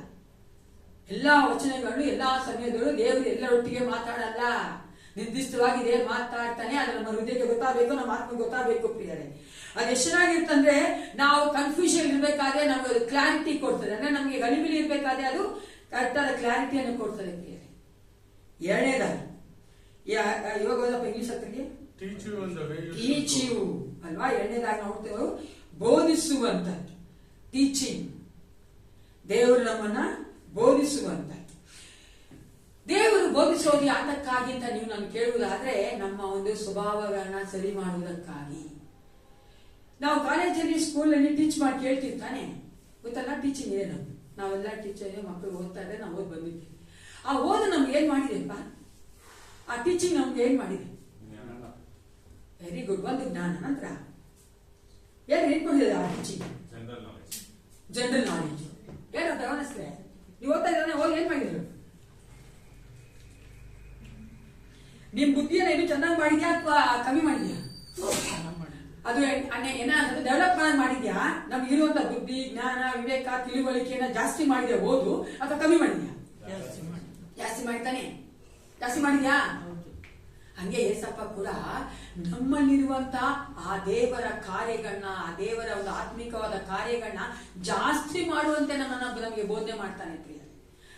ಎಲ್ಲಾ ವಚನಗಳು ಎಲ್ಲಾ ಸಮಯದಲ್ಲೂ ದೇವರು ಎಲ್ಲರೊಟ್ಟಿಗೆ ಮಾತಾಡಲ್ಲ. ನಿರ್ದಿಷ್ಟವಾಗಿ ದೇವ್ರು ಮಾತಾಡ್ತಾನೆ. ಅದು ನಮ್ಮ ಹೃದಯಕ್ಕೆ ಗೊತ್ತಾಗಬೇಕು, ನಮ್ಮ ಆತ್ಮಕ್ಕೆ ಗೊತ್ತಾಗಬೇಕು ಪ್ರಿಯರೇ. ಅದು ಎಷ್ಟು ಚೆನ್ನಾಗಿರ್ತಂದ್ರೆ, ನಾವು ಕನ್ಫ್ಯೂಷನ್ ಇರ್ಬೇಕಾದ್ರೆ ನಮ್ಗೆ ಅದು ಕ್ಲಾರಿಟಿ ಕೊಡ್ತದೆ. ಅಂದ್ರೆ ನಮ್ಗೆ ಗಲಿಬಿಲಿ ಇರ್ಬೇಕಾದ್ರೆ ಅದು ಕರೆಕ್ಟ್ ಆದ ಕ್ಲಾರಿಟಿಯನ್ನು ಕೊಡ್ತದೆ ಪ್ರಿಯರೇ. ಎರಡನೇದಾಗಿ ಇವಾಗ ಹೋದಪ್ಪ ಇಂಗ್ಲಿಷ್ ಹತ್ತಿಗೆ ಟೀಚ್ ಯು ಅಲ್ವಾ? ಎರಡನೇದಾಗಿ ನೋಡ್ತೇವೆ ಬೋಧಿಸುವಂತದ್ದು, ಟೀಚಿಂಗ್. ದೇವರು ನಮ್ಮನ್ನ ಬೋಧಿಸುವಂತ. ದೇವರು ಬೋಧಿಸೋದು ಯಾತಕ್ಕಾಗಿ ಅಂತ ನೀವು ನಾನು ಕೇಳುವುದಾದ್ರೆ, ನಮ್ಮ ಒಂದು ಸ್ವಭಾವಗಳನ್ನ ಸರಿ ಮಾಡುವುದಕ್ಕಾಗಿ. ನಾವು ಕಾಲೇಜಲ್ಲಿ, ಸ್ಕೂಲಲ್ಲಿ ಟೀಚ್ ಮಾಡಿ ಕೇಳ್ತಿರ್ತಾನೆ, ಗೊತ್ತಲ್ಲ ಟೀಚಿಂಗ್ ಏನು? ನಾವೆಲ್ಲ ಟೀಚರ್ ಮಕ್ಕಳು ಓದ್ತಾ ಇದ್ರೆ ನಾವು ಓದ್ ಬಂದಿದ್ದೀವಿ. ಆ ಓದು ನಮ್ಗೆ ಏನ್ ಮಾಡಿದೆಪ್ಪ? ಆ ಟೀಚಿಂಗ್ ನಮ್ಗೆ ಏನ್ ಮಾಡಿದೆ? ವೆರಿ ಗುಡ್, ಒಂದು ಜ್ಞಾನ. ನಂತರ ಏನ್ ಕೊಟ್ಟಿದೆ ಆ ಟೀಚಿಂಗ್? General knowledge. ಏನಂತ ಗಮನಿಸ್ತೆ? ನೀವು ಓದ್ತಾ ಇದ್ದಾನೆ ಹೋಗಿ ಏನ್ ಮಾಡಿದ್ರು? ನಿಮ್ ಬುದ್ಧಿಯನ್ನು ಏನು ಚೆನ್ನಾಗಿ ಮಾಡಿದ್ಯಾ ಅಥವಾ ಕಮ್ಮಿ ಮಾಡಿದ್ಯಾ? ಅದು ಏನಾದ್ರು ಡೆವಲಪ್ ಮಾಡಿದ್ಯಾ? ನಮ್ಗೆ ಇರುವಂತ ಬುದ್ಧಿ, ಜ್ಞಾನ, ವಿವೇಕ, ತಿಳುವಳಿಕೆಯನ್ನ ಜಾಸ್ತಿ ಮಾಡಿದ್ಯಾ ಓದು, ಅಥವಾ ಕಮ್ಮಿ ಮಾಡಿದ್ಯಾ? ಜಾಸ್ತಿ ಮಾಡ್ತಾನೆ. ಜಾಸ್ತಿ ಮಾಡಿದ್ಯಾ? ಹಂಗೆ ಏಸಪ್ಪ ಕೂಡ ನಮ್ಮಲ್ಲಿರುವಂತ ಆ ದೇವರ ಕಾರ್ಯಗಳನ್ನ, ಆ ದೇವರ ಒಂದು ಆತ್ಮಿಕವಾದ ಕಾರ್ಯಗಳನ್ನ ಜಾಸ್ತಿ ಮಾಡುವಂತೆ ನಮಗೆ ಬೋಧನೆ ಮಾಡ್ತಾನೆ ಪ್ರಿಯ.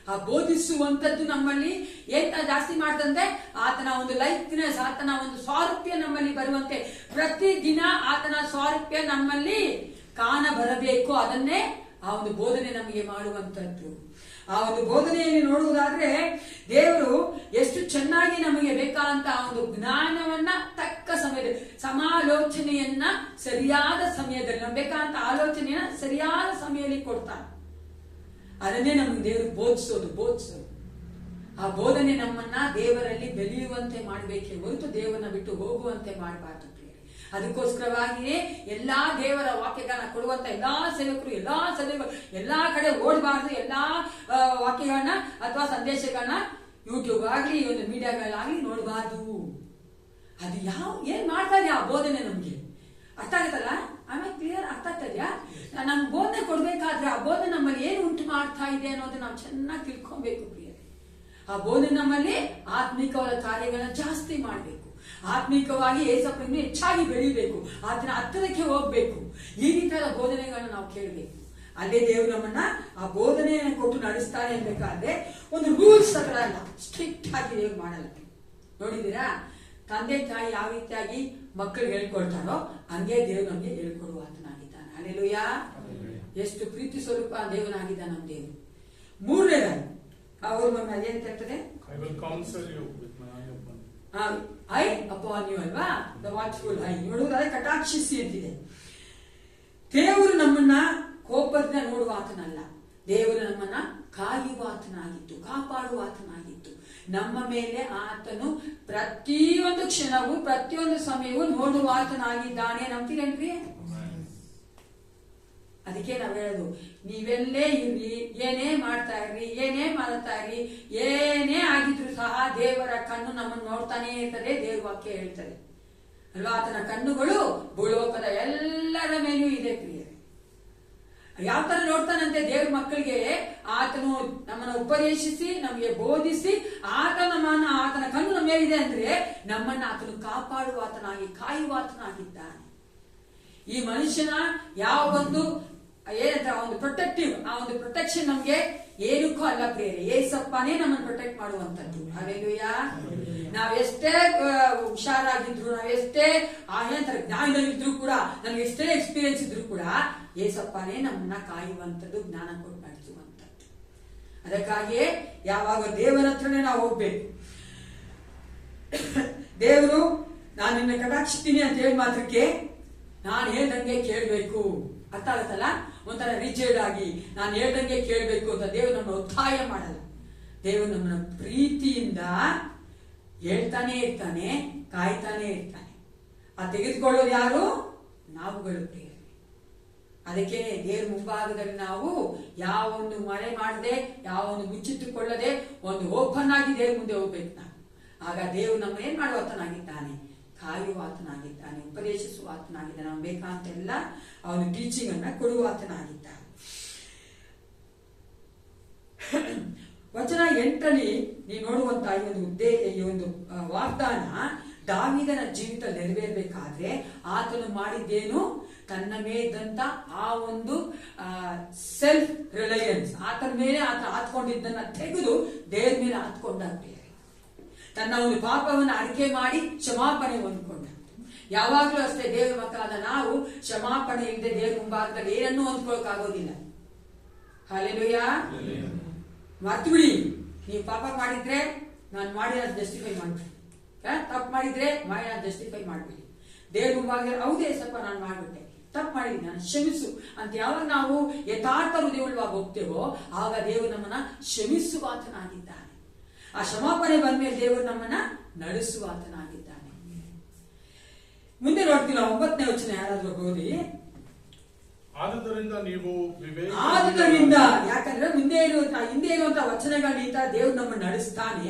ಆ ಬೋಧಿಸುವಂತದ್ದು ನಮ್ಮಲ್ಲಿ ಏನ್ ಜಾಸ್ತಿ ಮಾಡ್ತಂದ್ರೆ ಆತನ ಒಂದು ಲೈಕ್ನೆಸ್, ಆತನ ಒಂದು ಸ್ವಾರೂಪ್ಯ ನಮ್ಮಲ್ಲಿ ಬರುವಂತೆ, ಪ್ರತಿದಿನ ಆತನ ಸ್ವಾರೂಪ್ಯ ನಮ್ಮಲ್ಲಿ ಕಾಣ ಬರಬೇಕು. ಅದನ್ನೇ ಆ ಒಂದು ಬೋಧನೆ ನಮಗೆ ಮಾಡುವಂತದ್ದು. ಆ ಒಂದು ಬೋಧನೆಯಲ್ಲಿ ನೋಡುವುದಾದ್ರೆ ದೇವರು ಎಷ್ಟು ಚೆನ್ನಾಗಿ ನಮಗೆ ಬೇಕಾದಂತ ಆ ಒಂದು ಜ್ಞಾನವನ್ನ ತಕ್ಕ ಸಮಯದಲ್ಲಿ, ಸಮಾಲೋಚನೆಯನ್ನ ಸರಿಯಾದ ಸಮಯದಲ್ಲಿ, ನಮ್ಗೆ ಬೇಕಾದಂತ ಆಲೋಚನೆಯನ್ನ ಸರಿಯಾದ ಸಮಯದಲ್ಲಿ ಕೊಡ್ತಾನೆ. ಅದನ್ನೇ ನಮ್ಗೆ ದೇವರು ಬೋಧಿಸೋದು. ಆ ಬೋಧನೆ ನಮ್ಮನ್ನ ದೇವರಲ್ಲಿ ಬೆಳೆಯುವಂತೆ ಮಾಡಬೇಕೇ ಹೊರತು ದೇವರನ್ನ ಬಿಟ್ಟು ಹೋಗುವಂತೆ ಮಾಡಬಾರ್ದು. ಅದಕ್ಕೋಸ್ಕರವಾಗಿಯೇ ಎಲ್ಲಾ ದೇವರ ವಾಕ್ಯಗಳನ್ನ ಕೊಡುವಂತ ಎಲ್ಲಾ ಸೇವಕರು, ಎಲ್ಲಾ ಕಡೆ ಓಡಬಾರ್ದು. ಎಲ್ಲಾ ವಾಕ್ಯಗಳನ್ನ ಅಥವಾ ಸಂದೇಶಗಳನ್ನ ಯೂಟ್ಯೂಬ್ ಆಗ್ಲಿ, ಒಂದು ಮೀಡಿಯಾಗಳಾಗ್ಲಿ ನೋಡಬಾರ್ದು. ಅದು ಏನ್ ಮಾಡ್ತಾ ಇದೆಯಾ ಆ ಬೋಧನೆ ನಮ್ಗೆ ಅರ್ಥ ಆಗತ್ತಲ್ಲ? ಆಮೇಲೆ ಕ್ಲಿಯರ್ ಅರ್ಥ ಆಗ್ತದ್ಯಾ? ನಮ್ಗೆ ಬೋಧನೆ ಕೊಡ್ಬೇಕಾದ್ರೆ ಆ ಬೋಧನೆ ನಮ್ಮಲ್ಲಿ ಏನು ಉಂಟು ಮಾಡ್ತಾ ಇದೆ ಅನ್ನೋದು ನಾವು ಚೆನ್ನಾಗಿ ತಿಳ್ಕೊಬೇಕು ಪ್ರಿಯರೇ. ಆ ಬೋಧನೆ ನಮ್ಮಲ್ಲಿ ಆತ್ಮಿಕವಾದ ಕಾರ್ಯಗಳನ್ನ ಜಾಸ್ತಿ ಮಾಡ್ಬೇಕು. ಆತ್ಮಿಕವಾಗಿ ಏಸಪ್ಪ ಇನ್ನೂ ಹೆಚ್ಚಾಗಿ ಬೆಳಿಬೇಕು. ಆತನ ಹತ್ತಿರಕ್ಕೆ ಹೋಗ್ಬೇಕು. ಈ ರೀತಿಯಾದ ಬೋಧನೆಗಳನ್ನ ನಾವು ಕೇಳಬೇಕು. ಅಲ್ಲೇ ದೇವರು ನಮ್ಮನ್ನ ಆ ಬೋಧನೆಯನ್ನು ಕೊಟ್ಟು ನಡೆಸ್ತಾರೆ ಅನ್ಬೇಕಾದ್ರೆ ಒಂದು ರೂಲ್ಸ್ ತರ ಅಲ್ಲ, ಸ್ಟ್ರಿಕ್ಟ್ ಆಗಿ ದೇವ್ರು ಮಾಡಲ್ಲ. ನೋಡಿದೀರಾ, ತಂದೆ ತಾಯಿ ಯಾವ ರೀತಿಯಾಗಿ ಮಕ್ಕಳಿಗೆ ಹೇಳ್ಕೊಳ್ತಾರೋ ಹಂಗೆ ದೇವ್ರು ನಮ್ಗೆ ಹೇಳ್ಕೊಡುವ ಆತನಾಗಿದ್ದಾನೆ. ಹಲ್ಲೆಲೂಯಾ. ಎಷ್ಟು ಪ್ರೀತಿ ಸ್ವರೂಪ ದೇವನಾಗಿದ್ದಾನೆ ನಮ್ಮ ದೇವರು. ಮೂರನೇದಾಗಿ ಅವರು ನಮ್ಮ ಏನ್ ಹೇಳ್ತದೆ, ಐ ಅಪಾನ್ ಯು ಅಲ್ವಾ, ದ ವಾಚ್ಫುಲ್ ಐ. ನೋಡುವುದಾದ್ರೆ ಕಟಾಕ್ಷಿಸಿ ಅಂತಿದೆ. ದೇವರು ನಮ್ಮನ್ನ ಕೋಪದಿಂದ ನೋಡುವ ಆತನಲ್ಲ, ದೇವರು ನಮ್ಮನ್ನ ಕಾಯುವ ಆತನಾಗಿತ್ತು, ಕಾಪಾಡುವ ಆತನಾಗಿತ್ತು. ನಮ್ಮ ಮೇಲೆ ಆತನು ಪ್ರತಿಯೊಂದು ಕ್ಷಣವೂ ಪ್ರತಿಯೊಂದು ಸಮಯವೂ ನೋಡುವ ಆತನಾಗಿದ್ದಾನೆ. ನಂಬ್ತೀರೇನ್ರಿ? ಅದಕ್ಕೆ ನಾವ್ ಹೇಳೋದು, ನೀವೆಲ್ಲೇ ಇರ್ರಿ, ಏನೇ ಮಾಡ್ತಾ ಇರ್ರಿ, ಏನೇ ಮಾಡ್ತಾ ಇರ್ರಿ, ಏನೇ ಆಗಿದ್ರು ಸಹ ದೇವರ ಕಣ್ಣು ನಮ್ಮನ್ನು ನೋಡ್ತಾನೆ ಇರ್ತದೆ. ದೇವ್ರ ವಾಕ್ಯ ಹೇಳ್ತದೆ ಅಲ್ವಾ, ಆತನ ಕಣ್ಣುಗಳು ಭೂಲೋಕದ ಎಲ್ಲರ ಮೇಲೂ ಇದೆ ಪ್ರಿಯರೇ. ಯಾವ ತರ ನೋಡ್ತಾನಂತೆ ದೇವ್ರ ಮಕ್ಕಳಿಗೆ, ಆತನು ನಮ್ಮನ್ನ ಉಪದೇಶಿಸಿ ನಮಗೆ ಬೋಧಿಸಿ ಆತನ ಕಣ್ಣು ನಮ್ಮ ಮೇಲಿದೆ ಅಂದ್ರೆ ನಮ್ಮನ್ನ ಆತನು ಕಾಪಾಡುವ ಆತನಾಗಿ, ಕಾಯುವ ಆತನಾಗಿದ್ದಾನೆ. ಈ ಮನುಷ್ಯನ ಯಾವ ಒಂದು ಏನಂತ ಒಂದು ಪ್ರೊಟೆಕ್ಟಿವ್, ಆ ಒಂದು ಪ್ರೊಟೆಕ್ಷನ್ ನಮ್ಗೆ ಏನಕ್ಕೂ ಅಲ್ಲ ಪ್ರಿಯರೇ, ಏಸಪ್ಪನೇ ನಮ್ಮನ್ನು ಪ್ರೊಟೆಕ್ಟ್ ಮಾಡುವಂತದ್ದು. ಹಲ್ಲೆಲೂಯಾ. ನಾವೆಷ್ಟೇ ಹುಷಾರಾಗಿದ್ರು, ನಾವೆಷ್ಟೇ ಏನಂತಾರೆ ಜ್ಞಾನದಲ್ಲಿದ್ರು ಕೂಡ, ನಮ್ಗೆ ಎಷ್ಟೇ ಎಕ್ಸ್ಪೀರಿಯನ್ಸ್ ಇದ್ರು ಕೂಡ ಏಸಪ್ಪನೇ ನಮ್ಮನ್ನ ಕಾಯುವಂಥದ್ದು, ಜ್ಞಾನ ಕೊಟ್ಟು ನಡೆಸುವಂಥದ್ದು. ಅದಕ್ಕಾಗಿಯೇ ಯಾವಾಗ ದೇವರ ಹತ್ರನೇ ನಾವು ಹೋಗ್ಬೇಕು. ದೇವರು ನಾನು ನಿನ್ನ ಕಟಾಕ್ಷಿಸ್ತೀನಿ ಅಂತ ಹೇಳಿ ಮಾತ್ರಕ್ಕೆ ನಾನು ಹೇಳ್ದಂಗೆ ಕೇಳಬೇಕು. ಅರ್ಥ ಆಗುತ್ತಲ್ಲ? ಒಂಥರ ರಿಜಿಡ್ ಆಗಿ ನಾನು ಹೇಳ್ದಂಗೆ ಕೇಳಬೇಕು ಅಂತ ದೇವರು ನಮ್ಮನ್ನು ಒತ್ತಾಯ ಮಾಡಲ್ಲ. ದೇವರು ನಮ್ಮನ್ನ ಪ್ರೀತಿಯಿಂದ ಹೇಳ್ತಾನೆ ಇರ್ತಾನೆ, ಕಾಯ್ತಾನೆ ಇರ್ತಾನೆ. ಆ ತೆಗೆದುಕೊಳ್ಳೋದು ಯಾರು? ನಾವುಗಳು ಪ್ರಿಯರೇ. ಅದಕ್ಕೆ ದೇವ್ರ ಮುಂಭಾಗದಲ್ಲಿ ನಾವು ಯಾವ ಒಂದು ಮರೆ ಮಾಡದೆ, ಯಾವ ಒಂದು ಮುಚ್ಚಿಟ್ಟುಕೊಳ್ಳದೆ ಒಂದು ಓಪನ್ ಆಗಿ ದೇವ್ರ ಮುಂದೆ ಹೋಗ್ಬೇಕು ನಾವು. ಆಗ ದೇವರು ನಮ್ಮ ಏನ್ ಮಾಡುವಾತನಾಗಿದ್ದಾನೆ? ಕಾಯುವ ಆತನಾಗಿದ್ದಾನೆ, ಉಪದೇಶಿಸುವ ಆತನಾಗಿದ್ದಾನೆ. ನಾವು ಬೇಕಂತೆಲ್ಲ ಅವನು ಟೀಚಿಂಗ್ ಅನ್ನ ಕೊಡುವ ಆತನಾಗಿದ್ದಾನೆ. ವಚನ 8ರಲ್ಲಿ ನೀವು ನೋಡುವಂತ ಈ ಒಂದು ವಾಗ್ದಾನ ದಾವೀದನ ಜೀವಿತ ನೆರವೇರ್ಬೇಕಾದ್ರೆ ಆತನು ಮಾಡಿದ್ದೇನು? ತನ್ನ ಮೇಲಿದ್ದಂತ ಆ ಒಂದು ಸೆಲ್ಫ್ ರಿಲಯನ್ಸ್, ಆತನ ಮೇಲೆ ಆತ ಆತ್ಕೊಂಡಿದ್ದನ್ನ ತೆಗೆದು ದೇವ್ರ ಮೇಲೆ ಆತ್ಕೊಂಡ. ತನ್ನ ಒಂದು ಪಾಪವನ್ನು ಅರಿಕೆ ಮಾಡಿ ಕ್ಷಮಾಪಣೆ ಹೊಂದ್ಕೊಂಡ. ಯಾವಾಗ್ಲೂ ಅಷ್ಟೇ ದೇವ್ರ ಮಕ್ಕಳಾದ ನಾವು ಕ್ಷಮಾಪಣೆ ಇಲ್ಲದೆ ದೇವ್ರ ಮುಂಭಾಗದಲ್ಲಿ ಏನನ್ನೂ ಹೊಂದ್ಕೊಳಕ್ಕಾಗೋದಿಲ್ಲ. ಹಲ್ಲೆಲೂಯಾ. ಮರ್ತು ಬಿಡಿ, ನೀವು ಪಾಪ ಮಾಡಿದ್ರೆ ನಾನು ಮಾಡಿ ನಾನು ಜಸ್ಟಿಫೈ ಮಾಡ್ಬಿಡಿ, ತಪ್ಪು ಮಾಡಿದ್ರೆ ಮಾಡಿ ನಾನು ಜಸ್ಟಿಫೈ ಮಾಡ್ಬಿಡಿ. ದೇವ್ರ ಮುಂಭಾಗದಲ್ಲಿ ಹೌದೇ ಸ್ವಲ್ಪ ನಾನು ಮಾಡ್ಬಿಟ್ಟೆ, ತಪ್ಪು ಮಾಡಿದ್ದೀನಿ, ನಾನು ಕ್ಷಮಿಸು ಅಂತ ಯಾವಾಗ ನಾವು ಯಥಾರ್ಥ ಹೃದಯವುಳ್ಳವಾಗಿ ಹೋಗ್ತೇವೋ ಆಗ ದೇವರು ನಮ್ಮನ್ನ ಕ್ಷಮಿಸುವ ಆತನಾಗಿದ್ದಾನೆ. ಆ ಕ್ಷಮಾಪಣೆ ಬಂದ್ಮೇಲೆ ದೇವರು ನಮ್ಮನ್ನ ನಡೆಸುವ ಆತನಾಗಿದ್ದಾನೆ. ಮುಂದೆ ನೋಡ್ತೀವಿ ನಾವು 9ನೇ ವಚನ, ಯಾರಾದ್ರೂ ಓದಿ. ಆದುದರಿಂದ ನೀವು ಯಾಕಂದ್ರೆ ಹಿಂದೆ ಇರುವಂತ ವಚನಗಳಿಂದ ದೇವರು ನಮ್ಮನ್ನು ನಡೆಸ್ತಾನೆ.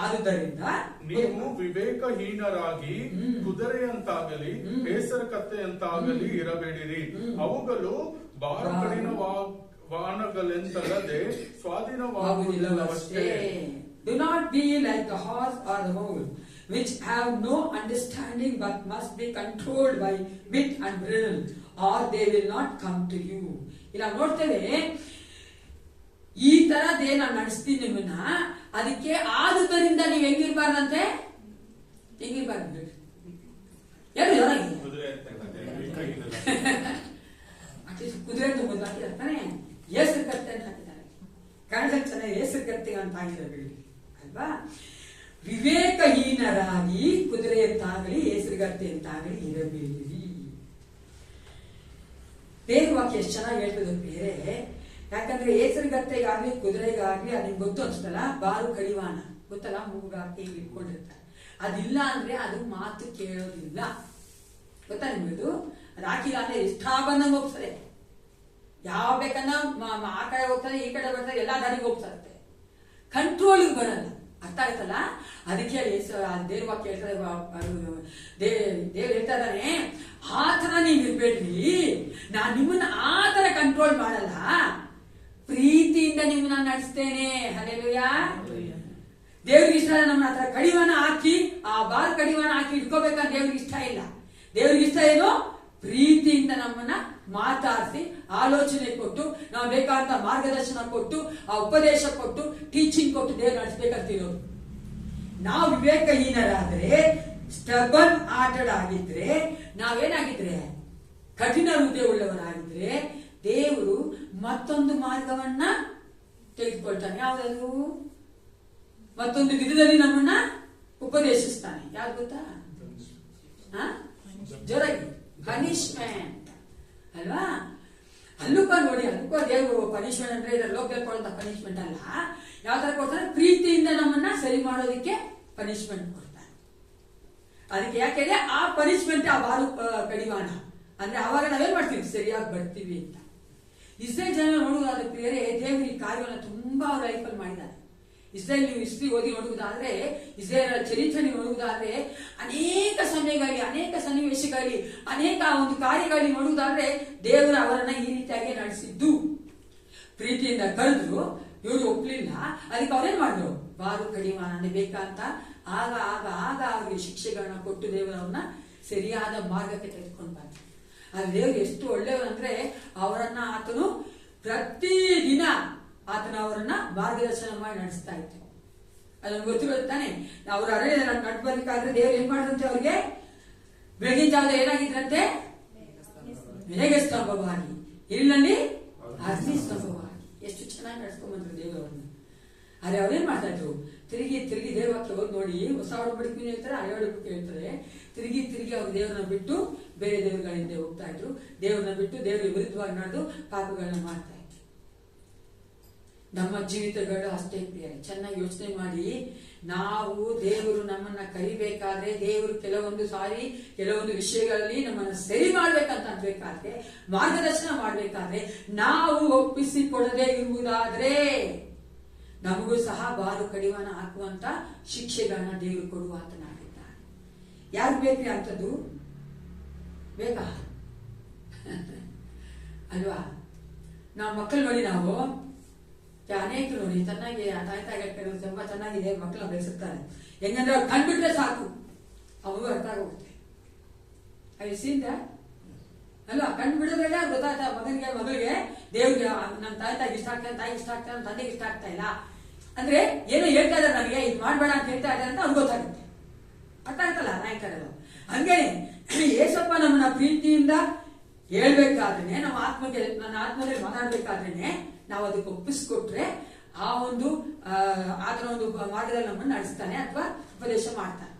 ಆದುದರಿಂದ ನೀವು ವಿವೇಕಹೀನರಾಗಿ ಕುದುರೆಯಂತಾಗಲಿ ಬೇಸರ ಕತ್ತೆಯಂತಾಗಲಿ ಇರಬೇಡಿರಿ. ಅವುಗಳು ಭಾರ ಕಠಿಣವಾಗಲೆಂತಲ್ಲದೆ ಸ್ವಾಧೀನವಾಗುವುದಿಲ್ಲವಷ್ಟೇ. Do not be like the horse or the mule, which have no understanding but must be controlled by wit and bridle, or they will not come to you. ಇಲ್ಲ ನೋಡ್ತೇವೆ, ಈ ತರದೇ ನಾನು ನಡೆಸ್ತೀನಿ ನಿಮ್ಮನ್ನ, ಅದಕ್ಕೆ ಆದುದರಿಂದ ನೀವು ಹೆಂಗಿರ್ಬಾರ್ದಂತೆ, ಹೆಂಗಿರ್ಬಾರ್ದು ಏನು ಜೋರಾಗಿ ಅಟ್ಲೀಸ್ಟ್ ಕುದುರೆ ಅಂತ ಮೊದಲು ಹಾಕಿರ್ತಾನೆ, ಏಸರು ಕತ್ತೆ ಅಂತ ಹಾಕಿದ್ದಾರೆ, ಕನ್ನಡದಲ್ಲಿ ಚೆನ್ನಾಗಿ ಏಸರು ಕತ್ತೆ ಅಂತ ಆಗಿರೋದು ಅಲ್ವಾ. ವಿವೇಕಹೀನರಾಗಿ ಕುದುರೆಯಂತಾಗಲಿ ಹೆಸರುಗತ್ತೆ ಅಂತಾಗಲಿ ಇರಬೇಡಿ. ಬೇರೆ ವಾಕ್ಯ ಎಷ್ಟು ಚೆನ್ನಾಗಿ ಹೇಳ್ತದೆ ಬೇರೆ. ಯಾಕಂದ್ರೆ ಹೆಸರುಗತ್ತೆಗಾಗ್ಲಿ ಕುದುರೆಗಾಗ್ಲಿ ಅದು ನಿಮ್ಗೆ ಗೊತ್ತು ಅನ್ಸ್ತಲ್ಲ, ಬಾರು ಕಡಿವಾಣ ಗೊತ್ತಲ್ಲ, ಮೂಗಾಕಿ ಇಟ್ಕೊಂಡಿರ್ತಾರೆ. ಅದಿಲ್ಲ ಅಂದ್ರೆ ಅದು ಮಾತು ಕೇಳೋದಿಲ್ಲ, ಗೊತ್ತಾ ನಿಮ್ಗದು. ಅದು ಹಾಕಿಲ್ಲ ಅಂದ್ರೆ ಇಷ್ಟ ಬಂದಂಗೆ ಹೋಗ್ತದೆ, ಯಾವ ಬೇಕನ್ನ ಆ ಕಡೆ ಹೋಗ್ತಾರೆ, ಈ ಕಡೆ ಬರ್ತಾರೆ, ಎಲ್ಲಾ ದಾರಿಗೆ ಹೋಗ್ತಾ ಕಂಟ್ರೋಲಿಗೆ ಬರಲ್ಲ. ಅರ್ಥ ಆಯ್ತಲ್ಲ. ಅದಕ್ಕೆ ದೇವ್ರ ವಾಕ್ಯ ಹೇಳ್ತಾರೆ, ದೇವ್ರು ಹೇಳ್ತಾ ಇದ್ದಾನೆ, ಆ ತರ ನೀವ್ ಇರ್ಬೇಡ್ರಿ, ನಾನ್ ನಿಮ್ಮನ್ನ ಆ ತರ ಕಂಟ್ರೋಲ್ ಮಾಡಲ್ಲ, ಪ್ರೀತಿಯಿಂದ ನಿಮ್ಮನ್ನ ನಡೆಸ್ತೇನೆ. ಹಲ್ಲೆಲೂಯಾ. ದೇವ್ರಿಗೆ ಇಷ್ಟ ಇಲ್ಲ ನಮ್ಮನ್ನ ಆತರ ಕಡಿವಾಣ ಹಾಕಿ, ಆ ಬಾರ್ ಕಡಿವಾಣ ಹಾಕಿ ಇಟ್ಕೋಬೇಕಂತ ದೇವ್ರಿಗೆ ಇಷ್ಟ ಇಲ್ಲ. ದೇವ್ರಿಗೆ ಇಷ್ಟ ಏನು? ಪ್ರೀತಿಯಿಂದ ನಮ್ಮನ್ನ ಮಾತಾಡಿಸಿ, ಆಲೋಚನೆ ಕೊಟ್ಟು, ನಾವು ಬೇಕಾದಂತ ಮಾರ್ಗದರ್ಶನ ಕೊಟ್ಟು, ಆ ಉಪದೇಶ ಕೊಟ್ಟು, ಟೀಚಿಂಗ್ ಕೊಟ್ಟು ದೇವ್ರು ನಡೆಸಬೇಕಂತಿರೋದು. ನಾವು ವಿವೇಕಹೀನರಾದ್ರೆ, ಸ್ಟಬನ್ ಆಟಡ್ ಆಗಿದ್ರೆ, ನಾವೇನಾಗಿದ್ರೆ ಕಠಿಣ ಹೃದಯ ಉಳ್ಳವರಾಗಿದ್ರೆ, ದೇವರು ಮತ್ತೊಂದು ಮಾರ್ಗವನ್ನ ತೆಗೆದುಕೊಳ್ತಾನೆ. ಯಾವ್ದು? ಮತ್ತೊಂದು ವಿಧದಲ್ಲಿ ನಮ್ಮನ್ನ ಉಪದೇಶಿಸ್ತಾನೆ. ಯಾವ್ದು ಗೊತ್ತಾ? ಜೋರಾಗಿ ಪನಿಷ್ಮೆಂಟ್ ಅಲ್ವಾ. ಅಲ್ಲೂಕ ನೋಡಿ, ಅದಕ್ಕೂ ದೇವರು ಪನಿಷ್ಮೆಂಟ್ ಅಂದ್ರೆ ಇದರ ಲೋಕದಲ್ಲಿ ಕೊಡುವಂತ ಪನಿಷ್ಮೆಂಟ್ ಅಲ್ಲ. ಯಾವ ತರ ಕೊಡ್ತಾನೆ? ಪ್ರೀತಿಯಿಂದ ನಮ್ಮನ್ನ ಸರಿ ಮಾಡೋದಕ್ಕೆ ಪನಿಷ್ಮೆಂಟ್ ಕೊಡ್ತಾನೆ. ಅದಕ್ಕೆ ಯಾಕೆಂದ್ರೆ ಆ ಪನಿಷ್ಮೆಂಟ್ ಆ ಬಾರು ಕಡಿವಾಣ ಅಂದ್ರೆ ಅವಾಗ ನಾವೇನ್ ಮಾಡ್ತೀವಿ? ಸರಿಯಾಗಿ ಬರ್ತೀವಿ ಅಂತ. ಇಸ್ರೇಲ್ ಜನ ನೋಡುವುದಾದ್ರೆ ಬೇರೆ, ದೇವರು ಈ ಕಾರ್ಯವನ್ನು ತುಂಬಾ ಅವ್ರ ಲೈಫಲ್ಲಿ ಮಾಡಿದ್ದಾರೆ. ಇಸ್ರೇಲ್ ನೀವು ಹಿಸ್ಟ್ರಿ ಓದಿ ನೋಡುವುದಾದ್ರೆ, ಇಸ್ರೇಲ್ ಚರಿತ್ರೆ ನೋಡುವುದಾದ್ರೆ, ಅನೇಕ ಸಮಯಗಳಲ್ಲಿ, ಅನೇಕ ಸನ್ನಿವೇಶಗಳಲ್ಲಿ, ಅನೇಕ ಒಂದು ಕಾರ್ಯಗಳಲ್ಲಿ ನೋಡುವುದಾದ್ರೆ, ದೇವರು ಅವರನ್ನ ಈ ರೀತಿಯಾಗಿ ನಡೆಸಿದ್ದು. ಪ್ರೀತಿಯಿಂದ ಕರೆದ್ರು, ಇವರು ಒಪ್ಲಿಲ್ಲ, ಅದಕ್ಕೆ ಅವ್ರೇನ್ ಮಾಡಿದ್ರು? ಬಾರು ಕಡಿವಾಣ ಬೇಕಂತ ಆಗ ಆಗ ಆಗ ಅವರಿಗೆ ಶಿಕ್ಷೆಗಳನ್ನ ಕೊಟ್ಟು ದೇವರವ್ರನ್ನ ಸರಿಯಾದ ಮಾರ್ಗಕ್ಕೆ ತೆಗೆದುಕೊಂಡು ಬಂದ್ರು. ಆದ್ರೆ ದೇವರು ಎಷ್ಟು ಒಳ್ಳೆಯವರಂದ್ರೆ, ಅವರನ್ನ ಆತನು ಪ್ರತಿದಿನ ಅವರನ್ನ ಮಾರ್ಗದರ್ಶನ ಮಾಡಿ ನಡೆಸ್ತಾ ಇತ್ತು. ಅದನ್ನು ಗೊತ್ತಿರೋದು ತಾನೆ. ಅವ್ರ ಅರಣ್ಯದಲ್ಲಿ ನಡ್ಬರ್ಬೇಕಾದ್ರೆ ದೇವ್ರು ಏನ್ ಮಾಡಿದಂತೆ ಅವ್ರಿಗೆ? ಬೆಳಗಿನ ಜಾವದ ಏನಾಗಿದ್ರಂತೆ? ಮೇಘ ಸ್ತಂಭವಾಗಿ, ಇಲ್ಲಿನಲ್ಲಿ ಅಗ್ನಿ ಸ್ತಂಭವಾಗಿ. ಎಷ್ಟು ಚೆನ್ನಾಗಿ ನಡ್ಸ್ಕೊಂಡ್ ಬಂದ್ರು ದೇವರವ್ರನ್ನ. ಆದ್ರೆ ಅವ್ರೇನ್ ಮಾಡ್ತಾ ಇದ್ರು? ತಿರುಗಿ ತಿರುಗಿ ದೇವಕ್ಕೆ ಹೋಗಿ ನೋಡಿ, ಹೊಸ ಒಡಂಬಡಿಕೆ ಹೇಳ್ತಾರೆ, ಹಳೆ ಒಡಂಬಡಿಕೆ ಹೇಳ್ತಾರೆ, ತಿರುಗಿ ತಿರುಗಿ ಅವ್ರು ದೇವರನ್ನ ಬಿಟ್ಟು ಬೇರೆ ದೇವರುಗಳ ಹಿಂದೆ ಹೋಗ್ತಾ ಇದ್ರು. ದೇವ್ರನ್ನ ಬಿಟ್ಟು ದೇವರ ವಿರುದ್ಧವಾಗಿ ನಡೆದು ಪಾಪಗಳನ್ನ ಮಾಡ್ತಾ ಇದ್ರು. ನಮ್ಮ ಜೀವಿತಗಳು ಅಷ್ಟೇ ಪ್ರಿಯರೇ. ಚೆನ್ನಾಗಿ ಯೋಚನೆ ಮಾಡಿ, ನಾವು ದೇವರು ನಮ್ಮನ್ನ ಕರಿಬೇಕಾದ್ರೆ, ದೇವರು ಕೆಲವೊಂದು ವಿಷಯಗಳಲ್ಲಿ ನಮ್ಮನ್ನ ಸರಿ ಮಾಡ್ಬೇಕಂತ ಅನ್ಬೇಕಾದ್ರೆ, ಮಾರ್ಗದರ್ಶನ ಮಾಡ್ಬೇಕಾದ್ರೆ, ನಾವು ಒಪ್ಪಿಸಿಕೊಡದೆ ಇರುವುದಾದ್ರೆ ನಮಗೂ ಸಹ ಬಾರು ಕಡಿವಾಣ ಹಾಕುವಂತ ಶಿಕ್ಷೆಗಳನ್ನ ದೇವರು ಕೊಡುವ ಆತನಾಗಿದ್ದಾನೆ. ಯಾರು ಬೇಕ್ರಿ ಅಂತದ್ದು? ಬೇಕಾ ಅಲ್ವಾ? ನಾವು ಮಕ್ಕಳು ನೋಡಿ, ನಾವು ಅನೇಕರು ನೋಡಿ ಚೆನ್ನಾಗಿ ತಾಯಿ ತುಂಬಾ ಚೆನ್ನಾಗಿದೆ ಮಕ್ಕಳನ್ನ ಬೆಳೆಸುತ್ತಾರೆ. ಹೆಂಗಂದ್ರೆ ಅವ್ರು ಕಂಡ್ಬಿಟ್ರೆ ಸಾಕು, ಅವು ಅರ್ಥ ಆಗೋಗುತ್ತೆ. ಐಸಿಂದ ಅಲ್ವಾ? ಕಂಡ್ಬಿಡೋದ್ರಲ್ಲೇ ಅವ್ರು ಗೊತ್ತಾಗ್ತಾ ಮಗಳಿಗೆ ದೇವ್ರಿಗೆ ನಮ್ಮ ತಾಯಿಗೆ ಇಷ್ಟ ಆಗ್ತಾನೆ, ತಾಯಿಗೆ ಇಷ್ಟ ಆಗ್ತಾನೆ, ನಮ್ಮ ತಂದೆಗೆ ಇಷ್ಟ ಆಗ್ತಾ ಇಲ್ಲ ಅಂದ್ರೆ ಏನೋ ಹೇಳ್ತಾ ಇದಾರೆ, ನನಗೆ ಇದು ಮಾಡ್ಬೇಡ ಅಂತ ಹೇಳ್ತಾ ಇದ್ದಾರೆ ಅಂತ ಅವ್ರಿಗೆ ಗೊತ್ತಾಗುತ್ತೆ. ಅರ್ಥ ಆಗ್ತಲ್ಲ ನಾಯಕರದು. ಹಂಗೆ ಏಸಪ್ಪ ನಮ್ಮನ್ನ ಪ್ರೀತಿಯಿಂದ ಹೇಳ್ಬೇಕಾದ್ರೆ, ನನ್ನ ಆತ್ಮದಲ್ಲಿ ಮಾತಾಡ್ಬೇಕಾದ್ರೇನೆ ನಾವು ಅದಕ್ಕೆ ಒಪ್ಪಿಸ್ಕೊಟ್ರೆ ಆ ಒಂದು ಆತನ ಒಂದು ಮಾರ್ಗದಲ್ಲಿ ನಮ್ಮನ್ನು ನಡೆಸ್ತಾನೆ ಅಥವಾ ಉಪದೇಶ ಮಾಡ್ತಾನೆ.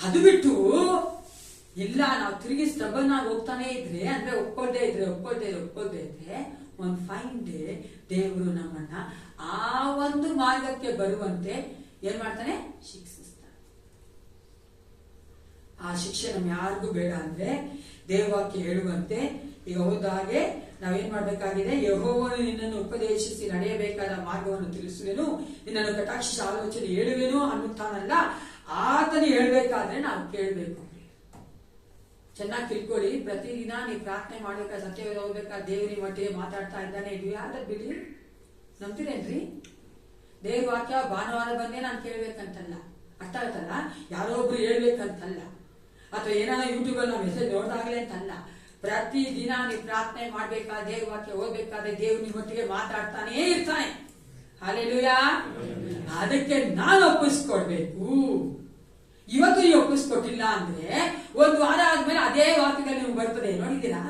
ಅದು ಬಿಟ್ಟು ಇಲ್ಲ ನಾವು ತಿರುಗಿ ಸ್ಟಬನ್ ಆಗಿ ಹೋಗ್ತಾನೆ ಇದ್ರೆ, ಅಂದ್ರೆ ಒಪ್ಕೊಳ್ದೇ ಇದ್ರೆ ಒಂದು ಫೈನ್ ಡೇ ದೇವರು ನಮ್ಮನ್ನ ಆ ಒಂದು ಮಾರ್ಗಕ್ಕೆ ಬರುವಂತೆ ಏನ್ ಮಾಡ್ತಾನೆ? ಶಿಕ್ಷಿಸ್ತಾನೆ. ಆ ಶಿಕ್ಷೆ ನಮ್ ಯಾರಿಗೂ ಬೇಡ. ಅಂದ್ರೆ ದೇವವಾಕ್ಯ ಹೇಳುವಂತೆ ಈಗ ಹೋದಾಗೆ ನಾವೇನ್ ಮಾಡ್ಬೇಕಾಗಿದೆ? ಯೆಹೋವನು ನಿನ್ನನ್ನು ಉಪದೇಶಿಸಿ ನಡೆಯಬೇಕಾದ ಮಾರ್ಗವನ್ನು ತಿಳಿಸುವೆನು, ನಿನ್ನನ್ನು ಕಟಾಕ್ಷಿಸಿ ಆಲೋಚನೆ ಹೇಳುವೆನು ಅನ್ನುತ್ತಾನಲ್ಲ, ಆತನು ಹೇಳ್ಬೇಕಾದ್ರೆ ನಾವು ಕೇಳ್ಬೇಕು. ಚೆನ್ನಾಗಿ ತಿಳ್ಕೊಳ್ಳಿ. ಪ್ರತಿದಿನ ನೀವು ಪ್ರಾರ್ಥನೆ ಮಾಡ್ಬೇಕಾದ್ರೆ, ಸತ್ಯವೇದ ಹೋಗ್ಬೇಕಾದ್ರೆ ದೇವರಿ ಮಟ್ಟಿಗೆ ಮಾತಾಡ್ತಾ ಇದ್ದಾನೆ. ಇದು ಯಾವ್ದು ಬಿಡಿ, ನಂಬ್ತೀರೇನ್ರಿ? ದೇವ್ರ ವಾಕ್ಯ ಭಾನುವಾರ ಬಂದೇ ನಾನು ಕೇಳ್ಬೇಕಂತಲ್ಲ, ಅರ್ಥ ಆಗುತ್ತಲ್ಲ? ಯಾರೋ ಒಬ್ರು ಹೇಳ್ಬೇಕಂತಲ್ಲ, ಅಥವಾ ಏನಾರ ಯೂಟ್ಯೂಬಲ್ಲಿ ನಾವು ಮೆಸೇಜ್ ನೋಡಿದಾಗಲೇ ಅಂತಲ್ಲ. ಪ್ರತಿದಿನ ನೀವು ಪ್ರಾರ್ಥನೆ ಮಾಡ್ಬೇಕಾದ್ರೆ, ದೇವ್ರ ವಾಕ್ಯ ಓದ್ಬೇಕಾದ್ರೆ ದೇವ್ರು ನಿಮ್ಮೊಟ್ಟಿಗೆ ಮಾತಾಡ್ತಾನೇ ಇರ್ತಾನೆ. ಹಲ್ಲೆಲೂಯಾ. ಅದಕ್ಕೆ ನಾನು ಒಪ್ಪಿಸ್ಕೊಡ್ಬೇಕು. ಇವತ್ತು ನೀವು ಒಪ್ಪಿಸ್ಕೊಟ್ಟಿಲ್ಲ ಅಂದ್ರೆ ಒಂದು ವಾರ ಆದ್ಮೇಲೆ ಅದೇ ವಾಕ್ಯಗಳು ನೀವು ಬರ್ತದೆ. ನೋಡಿದ್ದೀರಾ?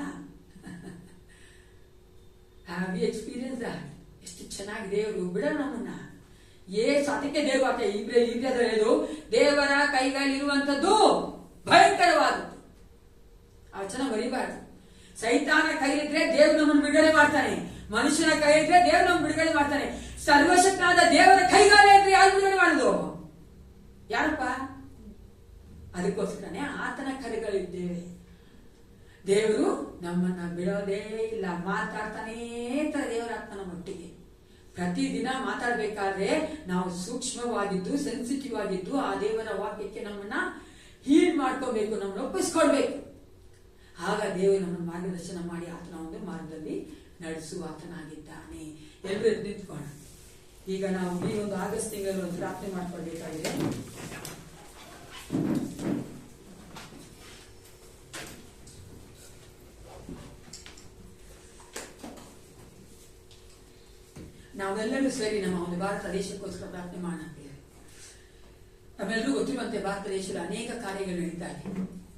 Have you experience that? ಎಷ್ಟು ಚೆನ್ನಾಗಿ ದೇವರು ಬಿಡೋಣ ನಮ್ಮನ್ನ. ಅದಕ್ಕೆ ದೇವ್ರ ವಾಕ್ಯ ಇಬ್ರಿಯರಲ್ಲಿ ದೇವರ ಕೈಗಳಿರುವಂತದ್ದು ಭಯಂಕರವಾದದ್ದು. ಆ ವಚನ ಬರೀಬಾರ್ದು. ಸೈತಾನ ಕೈಲಿದ್ರೆ ದೇವ್ರು ನಮ್ಮನ್ನು ಬಿಡುಗಡೆ ಮಾಡ್ತಾನೆ, ಮನುಷ್ಯನ ಕೈಲಿದ್ರೆ ದೇವ್ರು ನಮ್ಮನ್ನು ಬಿಡುಗಡೆ ಮಾಡ್ತಾನೆ. ಸರ್ವಶಕ್ತನಾದ ದೇವರ ಕೈಗಾಲ ಇದ್ರೆ ಯಾರು ಬಿಡುಗಡೆ ಮಾಡುದು? ಯಾರಪ್ಪ? ಅದಕ್ಕೋಸ್ಕರನೇ ಆತನ ಕರೆಗಳಿದ್ದೇವೆ. ದೇವರು ನಮ್ಮನ್ನ ಬಿಡೋದೇ ಇಲ್ಲ, ಮಾತಾಡ್ತಾನೇ ಇರ್ತಾರೆ ದೇವರ ಆತ್ಮನ ಮಟ್ಟಿಗೆ. ಪ್ರತಿದಿನ ಮಾತಾಡ್ಬೇಕಾದ್ರೆ ನಾವು ಸೂಕ್ಷ್ಮವಾಗಿದ್ದು, ಸೆನ್ಸಿಟಿವ್ ಆಗಿದ್ದು ಆ ದೇವರ ವಾಕ್ಯಕ್ಕೆ ನಮ್ಮನ್ನ ಹೀಲ್ ಮಾಡ್ಕೋಬೇಕು, ನಮ್ಮನ್ನು ಒಪ್ಪಿಸ್ಕೊಳ್ಬೇಕು. ಆಗ ದೇವರು ನಮ್ಮನ್ನು ಮಾರ್ಗದರ್ಶನ ಮಾಡಿ ಆತನ ಒಂದು ಮಾರ್ಗದಲ್ಲಿ ನಡೆಸುವ ಆತನಾಗಿದ್ದಾನೆ. ಎಲ್ಲರೂ ಎದ್ದು ನಿಂತ್ಕೋಣ. ಈಗ ನಾವು ಈ ಒಂದು ಆಗಸ್ಟ್ ತಿಂಗಳಲ್ಲಿ ಒಂದು ಪ್ರಾರ್ಥನೆ ಮಾಡ್ಕೊಳ್ಬೇಕಾಗಿದೆ. ನಾವೆಲ್ಲರೂ ಸೇರಿ ನಮ್ಮ ಒಂದು ಭಾರತ ದೇಶಕ್ಕೋಸ್ಕರ ಪ್ರಾರ್ಥನೆ ಮಾಡೋಣ. ನಮ್ಮೆಲ್ಲರೂ ಗೊತ್ತಿರುವಂತೆ ಭಾರತ ದೇಶದಲ್ಲಿ ಅನೇಕ ಕಾರ್ಯಗಳು ನಡೀತಾ ಇದೆ,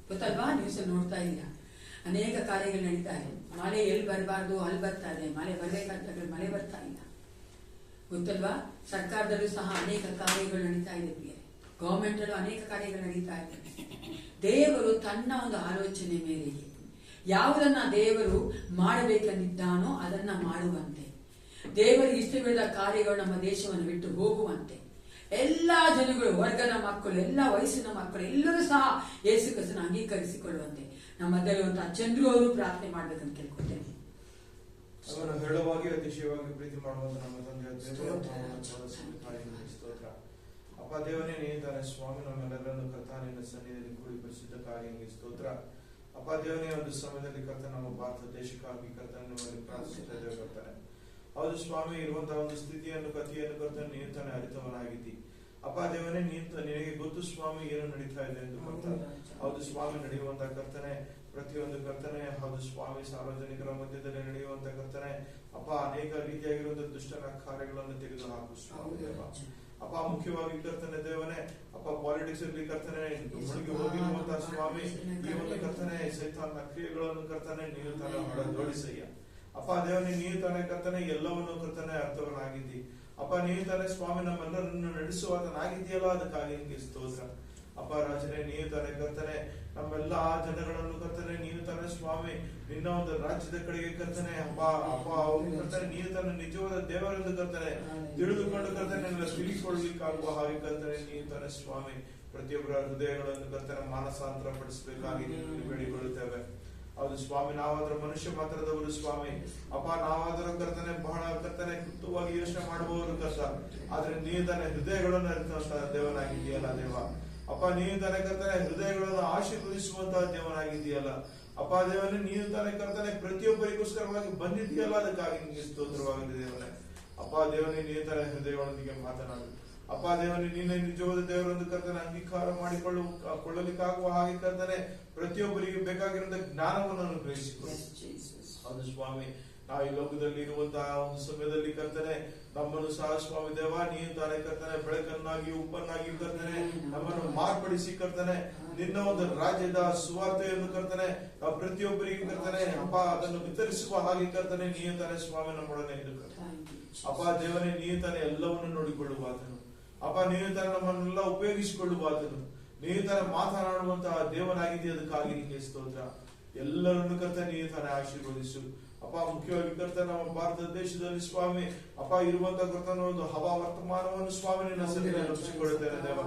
ಗೊತ್ತಲ್ವಾ? ನ್ಯೂಸ್ ನೋಡ್ತಾ ಇದ್ದೀರಾ, ಅನೇಕ ಕಾರ್ಯಗಳು ನಡೀತಾ ಇದೆ. ಮಳೆ ಎಲ್ಲಿ ಬರಬಾರ್ದು ಅಲ್ಲಿ ಬರ್ತಾ ಇದೆ, ಮಳೆ ಬರಬೇಕಾದ ಮಳೆ ಬರ್ತಾ ಇಲ್ಲ, ಗೊತ್ತಲ್ವಾ? ಸರ್ಕಾರದಲ್ಲೂ ಸಹ ಅನೇಕ ಕಾರ್ಯಗಳು ನಡೀತಾ ಇದೆ, ಗವರ್ಮೆಂಟ್ ಅಲ್ಲೂ ಅನೇಕ ಕಾರ್ಯಗಳು ನಡೀತಾ ಇದೆ. ದೇವರು ತನ್ನ ಒಂದು ಆಲೋಚನೆ ಮೇರೆಗೆ ಯಾವುದನ್ನ ದೇವರು ಮಾಡಬೇಕೆಂದಿದ್ದಾನೋ ಅದನ್ನ ಮಾಡುವಂತೆ, ದೇವರಿಗೆ ಇಷ್ಟವಿಲ್ಲದ ಕಾರ್ಯಗಳು ನಮ್ಮ ದೇಶವನ್ನು ಬಿಟ್ಟು ಹೋಗುವಂತೆ ಎಲ್ಲಾ ಜನಗಳು, ವರ್ಗದ ಮಕ್ಕಳು, ಎಲ್ಲ ವಯಸ್ಸಿನ ಮಕ್ಕಳು ಎಲ್ಲರೂ ಸಹ ಯೇಸು ಕ್ರಿಸ್ತನ ಅಂಗೀಕರಿಸಿಕೊಳ್ಳುವಂತೆ ನಮ್ಮಲ್ಲಿರುವಂತಹ ಚಂದ್ರು ಅವರು ಪ್ರಾರ್ಥನೆ ಮಾಡ್ಬೇಕಂತ ಕೇಳ್ಕೊತೇನೆ. ಅವನು ಹೇಳುವಾಗಿ ಅತಿಶಯವಾಗಿ ಪ್ರೀತಿ ಮಾಡುವಂತ ನಮ್ಮ ತಂದೆಯ ಸ್ತೋತ್ರ. ಅಪ್ಪ ದೇವನೇ, ನೀನು ಸ್ವಾಮಿ ನಮ್ಮೆಲ್ಲರನ್ನು ಕರ್ತಾನಿನ ಸನ್ನಿಧಿಯಲ್ಲಿ ಕೂಡಿ ಪರಿಶುದ್ಧ ಕಾರ್ಯಕ್ಕೆ ಸ್ತೋತ್ರ. ಅಪ್ಪ ದೇವನೇ, ಒಂದು ಸಮಯದಲ್ಲಿ ಕರ್ತ ನಮ್ಮ ಭಾರತ ದೇಶಕ್ಕಾಗಿ ಕರ್ತನನ್ನು ಪ್ರಾರ್ಥಿಸುತ್ತಾ ಇದ್ದೇವೆ ಕರ್ತಾನೆ. ಹೌದು ಸ್ವಾಮಿ, ಇರುವಂತಹ ಒಂದು ಸ್ಥಿತಿಯನ್ನು ಕಥೆಯನ್ನು ಕರ್ತನೆ ನೀನು ತಾನೇ ಅರಿತವನಾಗಿದ್ದಿ. ಅಪ್ಪ ದೇವನೇ, ನಿನಗೆ ಗೊತ್ತು ಸ್ವಾಮಿ ಏನು ನಡೀತಾ ಇದೆ ಎಂದು ಕರ್ತಾನೆ. ಹೌದು ಸ್ವಾಮಿ, ನಡೆಯುವಂತಹ ಕರ್ತನೆ ಪ್ರತಿಯೊಂದು ಕರ್ತನೆ, ಹೌದು ಸ್ವಾಮಿ, ಸಾರ್ವಜನಿಕರ ಮಧ್ಯದಲ್ಲಿ ನಡೆಯುವಂತ ಕರ್ತನೆ ಅಪ್ಪ ಅನೇಕ ರೀತಿಯಾಗಿರುವಂತಹ ದುಷ್ಟನ ಕಾರ್ಯಗಳನ್ನು ತೆಗೆದು ಹಾಕು ಸ್ವಾಮಿ ದೇವ. ಅಪ್ಪ ಮುಖ್ಯವಾಗಿ ಕರ್ತನೆ ದೇವನೇ, ಅಪ್ಪ ಪಾಲಿಟಿಕ್ಸ್ ಅಲ್ಲಿ ಕರ್ತನೆ ಮುಳುಗಿ ಹೋಗಿರುವಂತಹ ಸ್ವಾಮಿ ಈ ಒಂದು ಕರ್ತನೆ ಸೈತಾನ ಕ್ರಿಯೆಗಳನ್ನು ಕರ್ತನೆ ನೀನು ತಾನೇ ಹೊಡೆದೋಡಿಸಯ್ಯ. ಅಪ್ಪ ದೇವನೇ, ನೀನು ತಾನೇ ಕರ್ತನೆ ಎಲ್ಲವನ್ನು ಕರ್ತನೆ ಅರ್ಥವನ್ನಾಗಿದ್ದಿ. ಅಪ್ಪ ನೀನು ತಾನೇ ಸ್ವಾಮಿ ನಮ್ಮೆಲ್ಲರನ್ನು ನಡೆಸುವಾತನಾಗಿದೆಯಲ್ಲ, ಅದಕ್ಕಾಗಿ ನಿಮಗೆ ಸ್ತೋತ್ರ. ಅಪ್ಪ ರಾಜನೇ, ನೀನು ತಾನೇ ಕರ್ತನೆ ನಮ್ಮೆಲ್ಲ ಜನಗಳನ್ನು ಕರ್ತನೆ ನೀನು ತಾನೇ ಸ್ವಾಮಿ ನಿನ್ನ ಒಂದು ರಾಜ್ಯದ ಕಡೆಗೆ ಕರ್ತನೆ ಅಪ್ಪ ಕರ್ತನೆ ನೀನು ತಾನೇ ನಿಜವಾದ ದೇವರೆಂದು ಕರ್ತನೆ ತಿಳಿದುಕೊಂಡು ಕರ್ತನೆ ತಿಳಿಸಿಕೊಳ್ಳಲಿಕ್ಕಾಗುವ ಹಾಗೆ ಕರ್ತನೆ ನೀನು ತಾನೇ ಸ್ವಾಮಿ ಪ್ರತಿಯೊಬ್ಬರ ಹೃದಯಗಳನ್ನು ಕರ್ತನೆ ಮಾನಸಾಂತರ ಪಡಿಸಬೇಕಾಗಿ ನೀನು ಬೇಡಿಕೊಳ್ಳುತ್ತೇವೆ. ಹೌದು ಸ್ವಾಮಿ, ನಾವಾದ್ರೂ ಮನುಷ್ಯ ಮಾತ್ರದವರು ಸ್ವಾಮಿ. ಅಪ್ಪ ನಾವಾದ್ರೂ ಕರ್ತನೆ ಬಹಳ ಕರ್ತನೆ ಕೃತವಾಗಿ ಯೋಚನೆ ಮಾಡುವವರು ಕಷ್ಟ, ಆದ್ರೆ ನೀನು ತಾನೇ ಹೃದಯಗಳನ್ನು ಅರಿತಂತಹ ದೇವನಾಗಿದೆಯಲ್ಲ ದೇವ. ಅಪ್ಪ ನೀನು ತಾನೇ ಕರ್ತನೆ ಹೃದಯಗಳನ್ನು ಆಶೀರ್ವದಿಸುವಂತಹ ದೇವನಾಗಿದೆಯಲ್ಲ. ಅಪ್ಪ ದೇವನೇ, ನೀನು ತಾನೇ ಕರ್ತನೆ ಪ್ರತಿಯೊಬ್ಬರಿಗೋಸ್ಕರವಾಗಿ ಬಂದಿದೆಯಲ್ಲ, ಅದಕ್ಕಾಗಿ ನಿಮಗೆ ಸ್ತೋತ್ರವಾಗಿದೆ ದೇವನೇ. ಅಪ್ಪ ದೇವನೇ, ನೀನು ತಾನೇ ಹೃದಯಗಳೊಂದಿಗೆ ಮಾತನಾಡು. ಅಪ್ಪ ದೇವನೇ, ನೀನೇ ನಿಜವಾದ ದೇವರೊಂದು ಕರ್ತನೆ ಅಂಗೀಕಾರ ಮಾಡಿಕೊಳ್ಳಲಿಕ್ಕಾಗುವ ಹಾಗೆ ಕರ್ತನೆ ಪ್ರತಿಯೊಬ್ಬರಿಗೆ ಬೇಕಾಗಿರುವಂತ ಜ್ಞಾನವನ್ನು ಅನುಗ್ರಹಿಸಿಕೊಳ್ಳು. ಅದು ಸ್ವಾಮಿ, ನಾವು ಈ ಲೋಕದಲ್ಲಿ ಇರುವಂತಹ ಒಂದು ಸಮಯದಲ್ಲಿ ಕರ್ತನೆ ನಮ್ಮನ್ನು ಸಹ ಸ್ವಾಮಿ ದೇವ ನೀನು ತಾನೇ ಕರ್ತನೆ ಬೆಳಕನ್ನಾಗಿ ಉಪ್ಪನ್ನಾಗಿ ಕರ್ತನೆ ನಮ್ಮನ್ನು ಮಾರ್ಪಡಿಸಿ ಕರ್ತನೆ ನಿನ್ನ ಒಂದು ರಾಜ್ಯದ ಸುವಾರ್ತೆಯನ್ನು ಕರ್ತನೆ ನಾವು ಪ್ರತಿಯೊಬ್ಬರಿಗೆ ಕರ್ತನೆ ಅಪ್ಪ ಅದನ್ನು ವಿತರಿಸುವ ಹಾಗೆ ಕರ್ತನೆ ನೀನು ತಾನೇ ಸ್ವಾಮಿ ನಮ್ಮೊಡನೆ ಇರು. ಅಪ್ಪ ದೇವನೇ, ನೀನು ತಾನೇ ಎಲ್ಲವನ್ನು ನೋಡಿಕೊಳ್ಳುವಾತನು. ಅಪ್ಪ ನೀನು ತಾನೇ ನಮ್ಮನ್ನೆಲ್ಲ ಉಪಯೋಗಿಸಿಕೊಳ್ಳುವಾತನು. ನೀನು ತಾನೇ ಮಾತನಾಡುವಂತಹ ದೇವನಾಗಿದೆ, ಅದಕ್ಕಾಗಿ ನಿಮಗೆ ಸ್ತೋತ್ರ. ಎಲ್ಲರನ್ನು ಕರ್ತನೆ ನೀನು ತಾನೇ ಆಶೀರ್ವದಿಸು. ಅಪ್ಪ ಮುಖ್ಯವಾಗಿ ಕರ್ತನೆ ನಮ್ಮ ಭಾರತ ದೇಶದಲ್ಲಿ ಸ್ವಾಮಿ ಅಪ್ಪ ಇರುವಂತಹ ಕರ್ತನ ಒಂದು ಹವಾ ವರ್ತಮಾನವನ್ನು ಸ್ವಾಮಿ ನಿನ್ನ ಸನ್ನಿಧಿಯಲ್ಲಿ ರಕ್ಷಿಸಿಕೊಳ್ಳುತ್ತೇನೆ ದೇವ.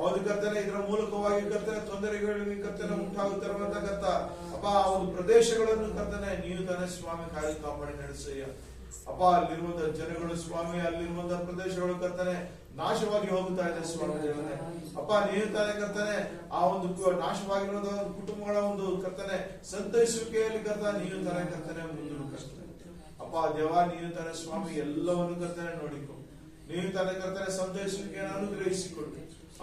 ಹೌದು ಕರ್ತನೆ, ಇದರ ಮೂಲಕವಾಗಿ ಕರ್ತನೆ ತೊಂದರೆಗಳಿಗೆ ಕರ್ತನೆ ಉಂಟಾಗುತ್ತಿರುವಂತಹ ಕರ್ತ ಅಪ್ಪ ಆ ಒಂದು ಪ್ರದೇಶಗಳನ್ನು ಕರ್ತನೆ ನೀನು ತಾನೇ ಸ್ವಾಮಿ ಕಾಯಿ ಕಾಪಾಡಿ ನಡೆಸಯ್ಯ. ಅಪ್ಪ ಅಲ್ಲಿರುವಂತಹ ಜನಗಳು ಸ್ವಾಮಿ ಅಲ್ಲಿರುವಂತಹ ಪ್ರದೇಶಗಳು ಕರ್ತನೆ ನಾಶವಾಗಿ ಹೋಗುತ್ತಾ ಇದೆ ಸ್ವಾಮಿ ದೇವನೇ. ಅಪ್ಪ ನೀನು ತಾನೇ ಕರ್ತನೆ ಆ ಒಂದು ನಾಶವಾಗಿರುವಂತಹ ಒಂದು ಕುಟುಂಬಗಳ ಒಂದು ಕರ್ತನೆ ಸಂತೈಸುವಿಕೆಯಲ್ಲಿ ಕರ್ತ ನೀನು ತಾನೇ ಕರ್ತನೆ ಮುಂದೂಡು ಕರ್ತನೆ. ಅಪ್ಪ ದೇವ ನೀನು ತಾನೇ ಸ್ವಾಮಿ ಎಲ್ಲವನ್ನು ಕರ್ತನೆ ನೋಡಿಕೊ. ನೀವು ತಾನೇ ಕರ್ತನೆ ಸಂತೋಷಕ್ಕೆ ಅನುಗ್ರಹಿಸಿಕೊಡು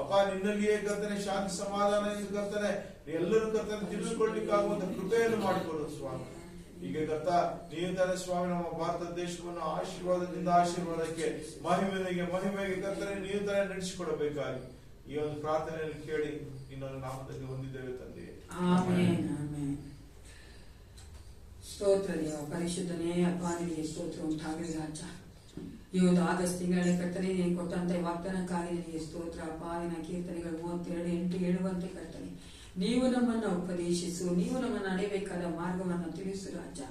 ಅಪ್ಪ. ನಿನ್ನಲ್ಲಿಯೇ ಕರ್ತನೆ ಶಾಂತಿ ಸಮಾಧಾನ ಕರ್ತನೆ ಎಲ್ಲರೂ ಕರ್ತನೆ ತಿಳಿದುಕೊಳ್ಳಿಕ್ಕಾಗುವಂತ ಕೃಪೆಯನ್ನು ಮಾಡಿಕೊಡು ಸ್ವಾಮಿ. ಈಗ ಕರ್ತ ನೀವು ತಾನೇ ಸ್ವಾಮಿ ನಮ್ಮ ಭಾರತ ದೇಶವನ್ನು ಆಶೀರ್ವಾದದಿಂದ ಆಶೀರ್ವಾದಕ್ಕೆ ಮಹಿಮೆಗೆ ಕರ್ತನೆ ನೀವು ತಾನೇ ನಡೆಸಿಕೊಡಬೇಕಾಗಿ ಈ ಒಂದು ಪ್ರಾರ್ಥನೆಯನ್ನು ಕೇಳಿ ಇನ್ನೊಂದು ನಾಮದಲ್ಲಿ ಹೊಂದಿದ್ದೇವೆ ತಂದೆ. Amen amen. ಸ್ತೋತ್ರ ದೇವ ಪರಿಶುದ್ಧನೇ ಅಪ್ಪ, ನಿನಗೆ ಸ್ತೋತ್ರ ಉಂಟಾಗಲಿ ರಾಜ. ಈ ಒಂದು ಆಗಸ್ಟ್ ತಿಂಗಳಲ್ಲಿ ಕರ್ತನೆ ನೀನು ಕೊಟ್ಟಂತ ವಾಗ್ದಾನಕ್ಕಾಗಿ ನಿನಗೆ ಸ್ತೋತ್ರ ಅಪ್ಪ. ನಿನ್ನ ಕೀರ್ತನೆಗಳು 32:8 ಹೇಳುವಂತೆ ಕರ್ತನೆ ನೀವು ನಮ್ಮನ್ನು ಉಪದೇಶಿಸು, ನೀವು ನಮ್ಮನ್ನು ನಡೆಯಬೇಕಾದ ಮಾರ್ಗವನ್ನು ತಿಳಿಸು ರಾಜ.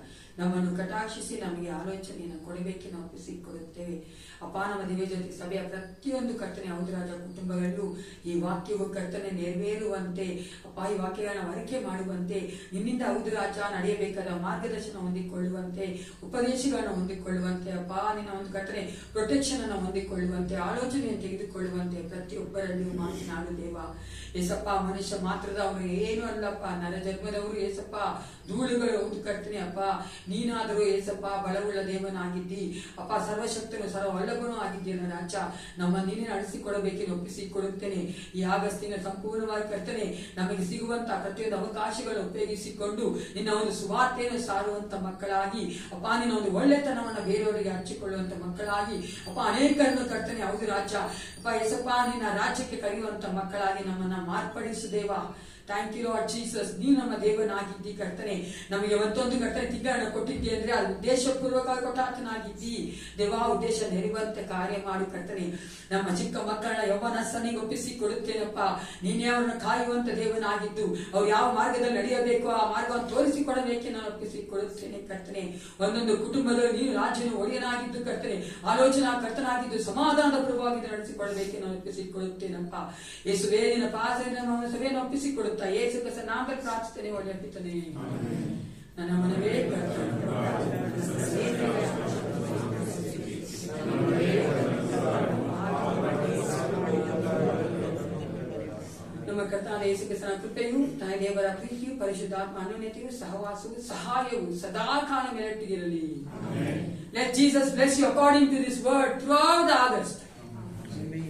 ನಮ್ಮನ್ನು ಕಟಾಕ್ಷಿಸಿ ನಮಗೆ ಆಲೋಚನೆಯನ್ನು ಕೊಡಬೇಕೆಂದು ಒಪ್ಪಿಸಿಕೊಡುತ್ತೇವೆ ಅಪ್ಪ. ನಮ್ಮ ದಿವ್ಯ ಜ್ಯೋತಿ ಸಭೆಯ ಪ್ರತಿಯೊಂದು ಕರ್ತನೆ ಹೌದು ರಾಜ ಕುಟುಂಬಗಳಲ್ಲೂ ಈ ವಾಕ್ಯವು ಕರ್ತನೆ ನೆರವೇರುವಂತೆ ಅಪ್ಪ, ಈ ವಾಕ್ಯಗಳನ್ನ ಅರಿಕೆ ಮಾಡುವಂತೆ, ನಿನ್ನಿಂದ ಹೌದು ರಾಜ ನಡೆಯಬೇಕಾದ ಮಾರ್ಗದರ್ಶನ ಹೊಂದಿಕೊಳ್ಳುವಂತೆ, ಉಪದೇಶಗಳನ್ನು ಹೊಂದಿಕೊಳ್ಳುವಂತೆ ಅಪ್ಪ, ನಿನ್ನ ಒಂದು ಕರ್ತನೆ ಪ್ರೊಟೆಕ್ಷನ್ ಅನ್ನು ಹೊಂದಿಕೊಳ್ಳುವಂತೆ, ಆಲೋಚನೆಯನ್ನು ತೆಗೆದುಕೊಳ್ಳುವಂತೆ ಪ್ರತಿಯೊಬ್ಬರಲ್ಲಿಯೂ ಮಾತನಾಡು ದೇವ. ಏಸಪ್ಪ, ಮನುಷ್ಯ ಮಾತ್ರದ ಅವರು ಏನು ಅಲ್ಲಪ್ಪ, ನರ ಜನ್ಮದವರು ಏಸಪ್ಪ ಧೂಳುಗಳು ಹೌದು ಕರ್ತನೆ ಅಪ್ಪ. ನೀನಾದರೂ ಏಸಪ್ಪ ಬಲವುಳ್ಳ ದೇವನಾಗಿದ್ದಿ ಅಪ್ಪ, ಸರ್ವಶಕ್ತನು ಸರ್ವಲ್ಲಭನೂ ಆಗಿದ್ದೀನ ರಾಜ. ನಮ್ಮ ನೀನೇ ನಡೆಸಿಕೊಡಬೇಕೆಂದು ಒಪ್ಪಿಸಿಕೊಡುತ್ತೇನೆ. ಈ ಆಗಸ್ಟ್ ತಿಂಗಳ ಸಂಪೂರ್ಣವಾಗಿ ಕರ್ತನೆ ನಮಗೆ ಸಿಗುವಂತಹ ಪ್ರತಿಯೊಂದು ಅವಕಾಶಗಳನ್ನು ಉಪಯೋಗಿಸಿಕೊಂಡು ನಿನ್ನ ಒಂದು ಸುವಾರ್ತೆಯನ್ನು ಸಾರುವಂತ ಮಕ್ಕಳಾಗಿ ಅಪ್ಪ, ನಿನ್ನ ಒಂದು ಒಳ್ಳೆತನವನ್ನು ಬೇರೆಯವರಿಗೆ ಹಂಚಿಕೊಳ್ಳುವಂತ ಮಕ್ಕಳಾಗಿ ಅಪ್ಪ, ಅನೇಕರನ್ನು ಕರ್ತನೆ ಹೌದು ರಾಜ ಅಪ್ಪ ಏಸಪ್ಪ ನಿನ್ನ ರಾಜ್ಯಕ್ಕೆ ಕರೆಯುವಂತ ಮಕ್ಕಳಾಗಿ ನಮ್ಮನ್ನ ಮಾರ್ಪಡಿಸುದೇವ. Thank you Lord Jesus. ನೀನು ನಮ್ಮ ದೇವನಾಗಿದ್ದಿ ಕರ್ತನೆ. ನಮಗೆ ಒಂದೊಂದು ಕರ್ತನೆ ತಿಂಗಳನ್ನ ಕೊಟ್ಟಿದ್ದಿ ಅಂದ್ರೆ ಅದು ಉದ್ದೇಶಪೂರ್ವಕವಾಗಿ ಕೊಟ್ಟಾತನಾಗಿದ್ದಿ ದೇವಾ. ಉದ್ದೇಶ ನೆರವೇರುವಂತೆ ಕಾರ್ಯ ಮಾಡು ಕರ್ತನೆ. ನಮ್ಮ ಚಿಕ್ಕ ಮಕ್ಕಳನ್ನ ಯೌವನಸ್ಥನಿಗೆ ಒಪ್ಪಿಸಿ ಕೊಡುತ್ತೇನಪ್ಪ. ನೀನೇ ಅವರನ್ನು ಕಾಯುವಂತ ದೇವನಾಗಿದ್ದು ಅವ್ರು ಯಾವ ಮಾರ್ಗದಲ್ಲಿ ನಡೆಯಬೇಕು ಆ ಮಾರ್ಗವನ್ನು ತೋರಿಸಿಕೊಡಬೇಕೆ ನಾನು ಒಪ್ಪಿಸಿ ಕೊಡುತ್ತೇನೆ ಕರ್ತನೆ. ಒಂದೊಂದು ಕುಟುಂಬದಲ್ಲಿ ನೀನು ರಾಜ್ಯನ ಒಡೆಯನಾಗಿದ್ದು ಕರ್ತನೆ, ಆಲೋಚನಾ ಕರ್ತನಾಗಿದ್ದು ಸಮಾಧಾನದ ಪರವಾಗಿ ನಡೆಸಿಕೊಡಬೇಕೆ ನಾನು ಒಪ್ಪಿಸಿಕೊಡುತ್ತೇನಪ್ಪ. ಯೇಸುವೇ ನಿನ್ನ ಪಾದದಿಂದ ನಮ್ಮ ಸಭೆಯನ್ನು ಒಪ್ಪಿಸಿಕೊಡುತ್ತ ಯೇಸು ಕ್ರಿಸ್ತನ ನಾಮದಲ್ಲಿ ಪ್ರಾರ್ಥಿಸುತ್ತೇನೆ, ಒಳ್ಳೆ ಅರ್ಪಿಸುತ್ತೇನೆ. ನನ್ನ ಮನವೇ ನಮ್ಮ ಕರ್ತನಾದ ಯೇಸು ಕ್ರಿಸ್ತನ ಕೃಪೆಯು, ತಾಯಿ ದೇವರ ಪ್ರೀತಿಯು, ಪರಿಶುದ್ಧಾತ್ಮ ಅನ್ಯೋನ್ಯತೆಯು, ಸಹವಾಸವು, ಸಹಾಯವು ಸದಾಕಾಲ ಮೇಲಿರಲಿ. Let Jesus bless you according to this word throughout the August.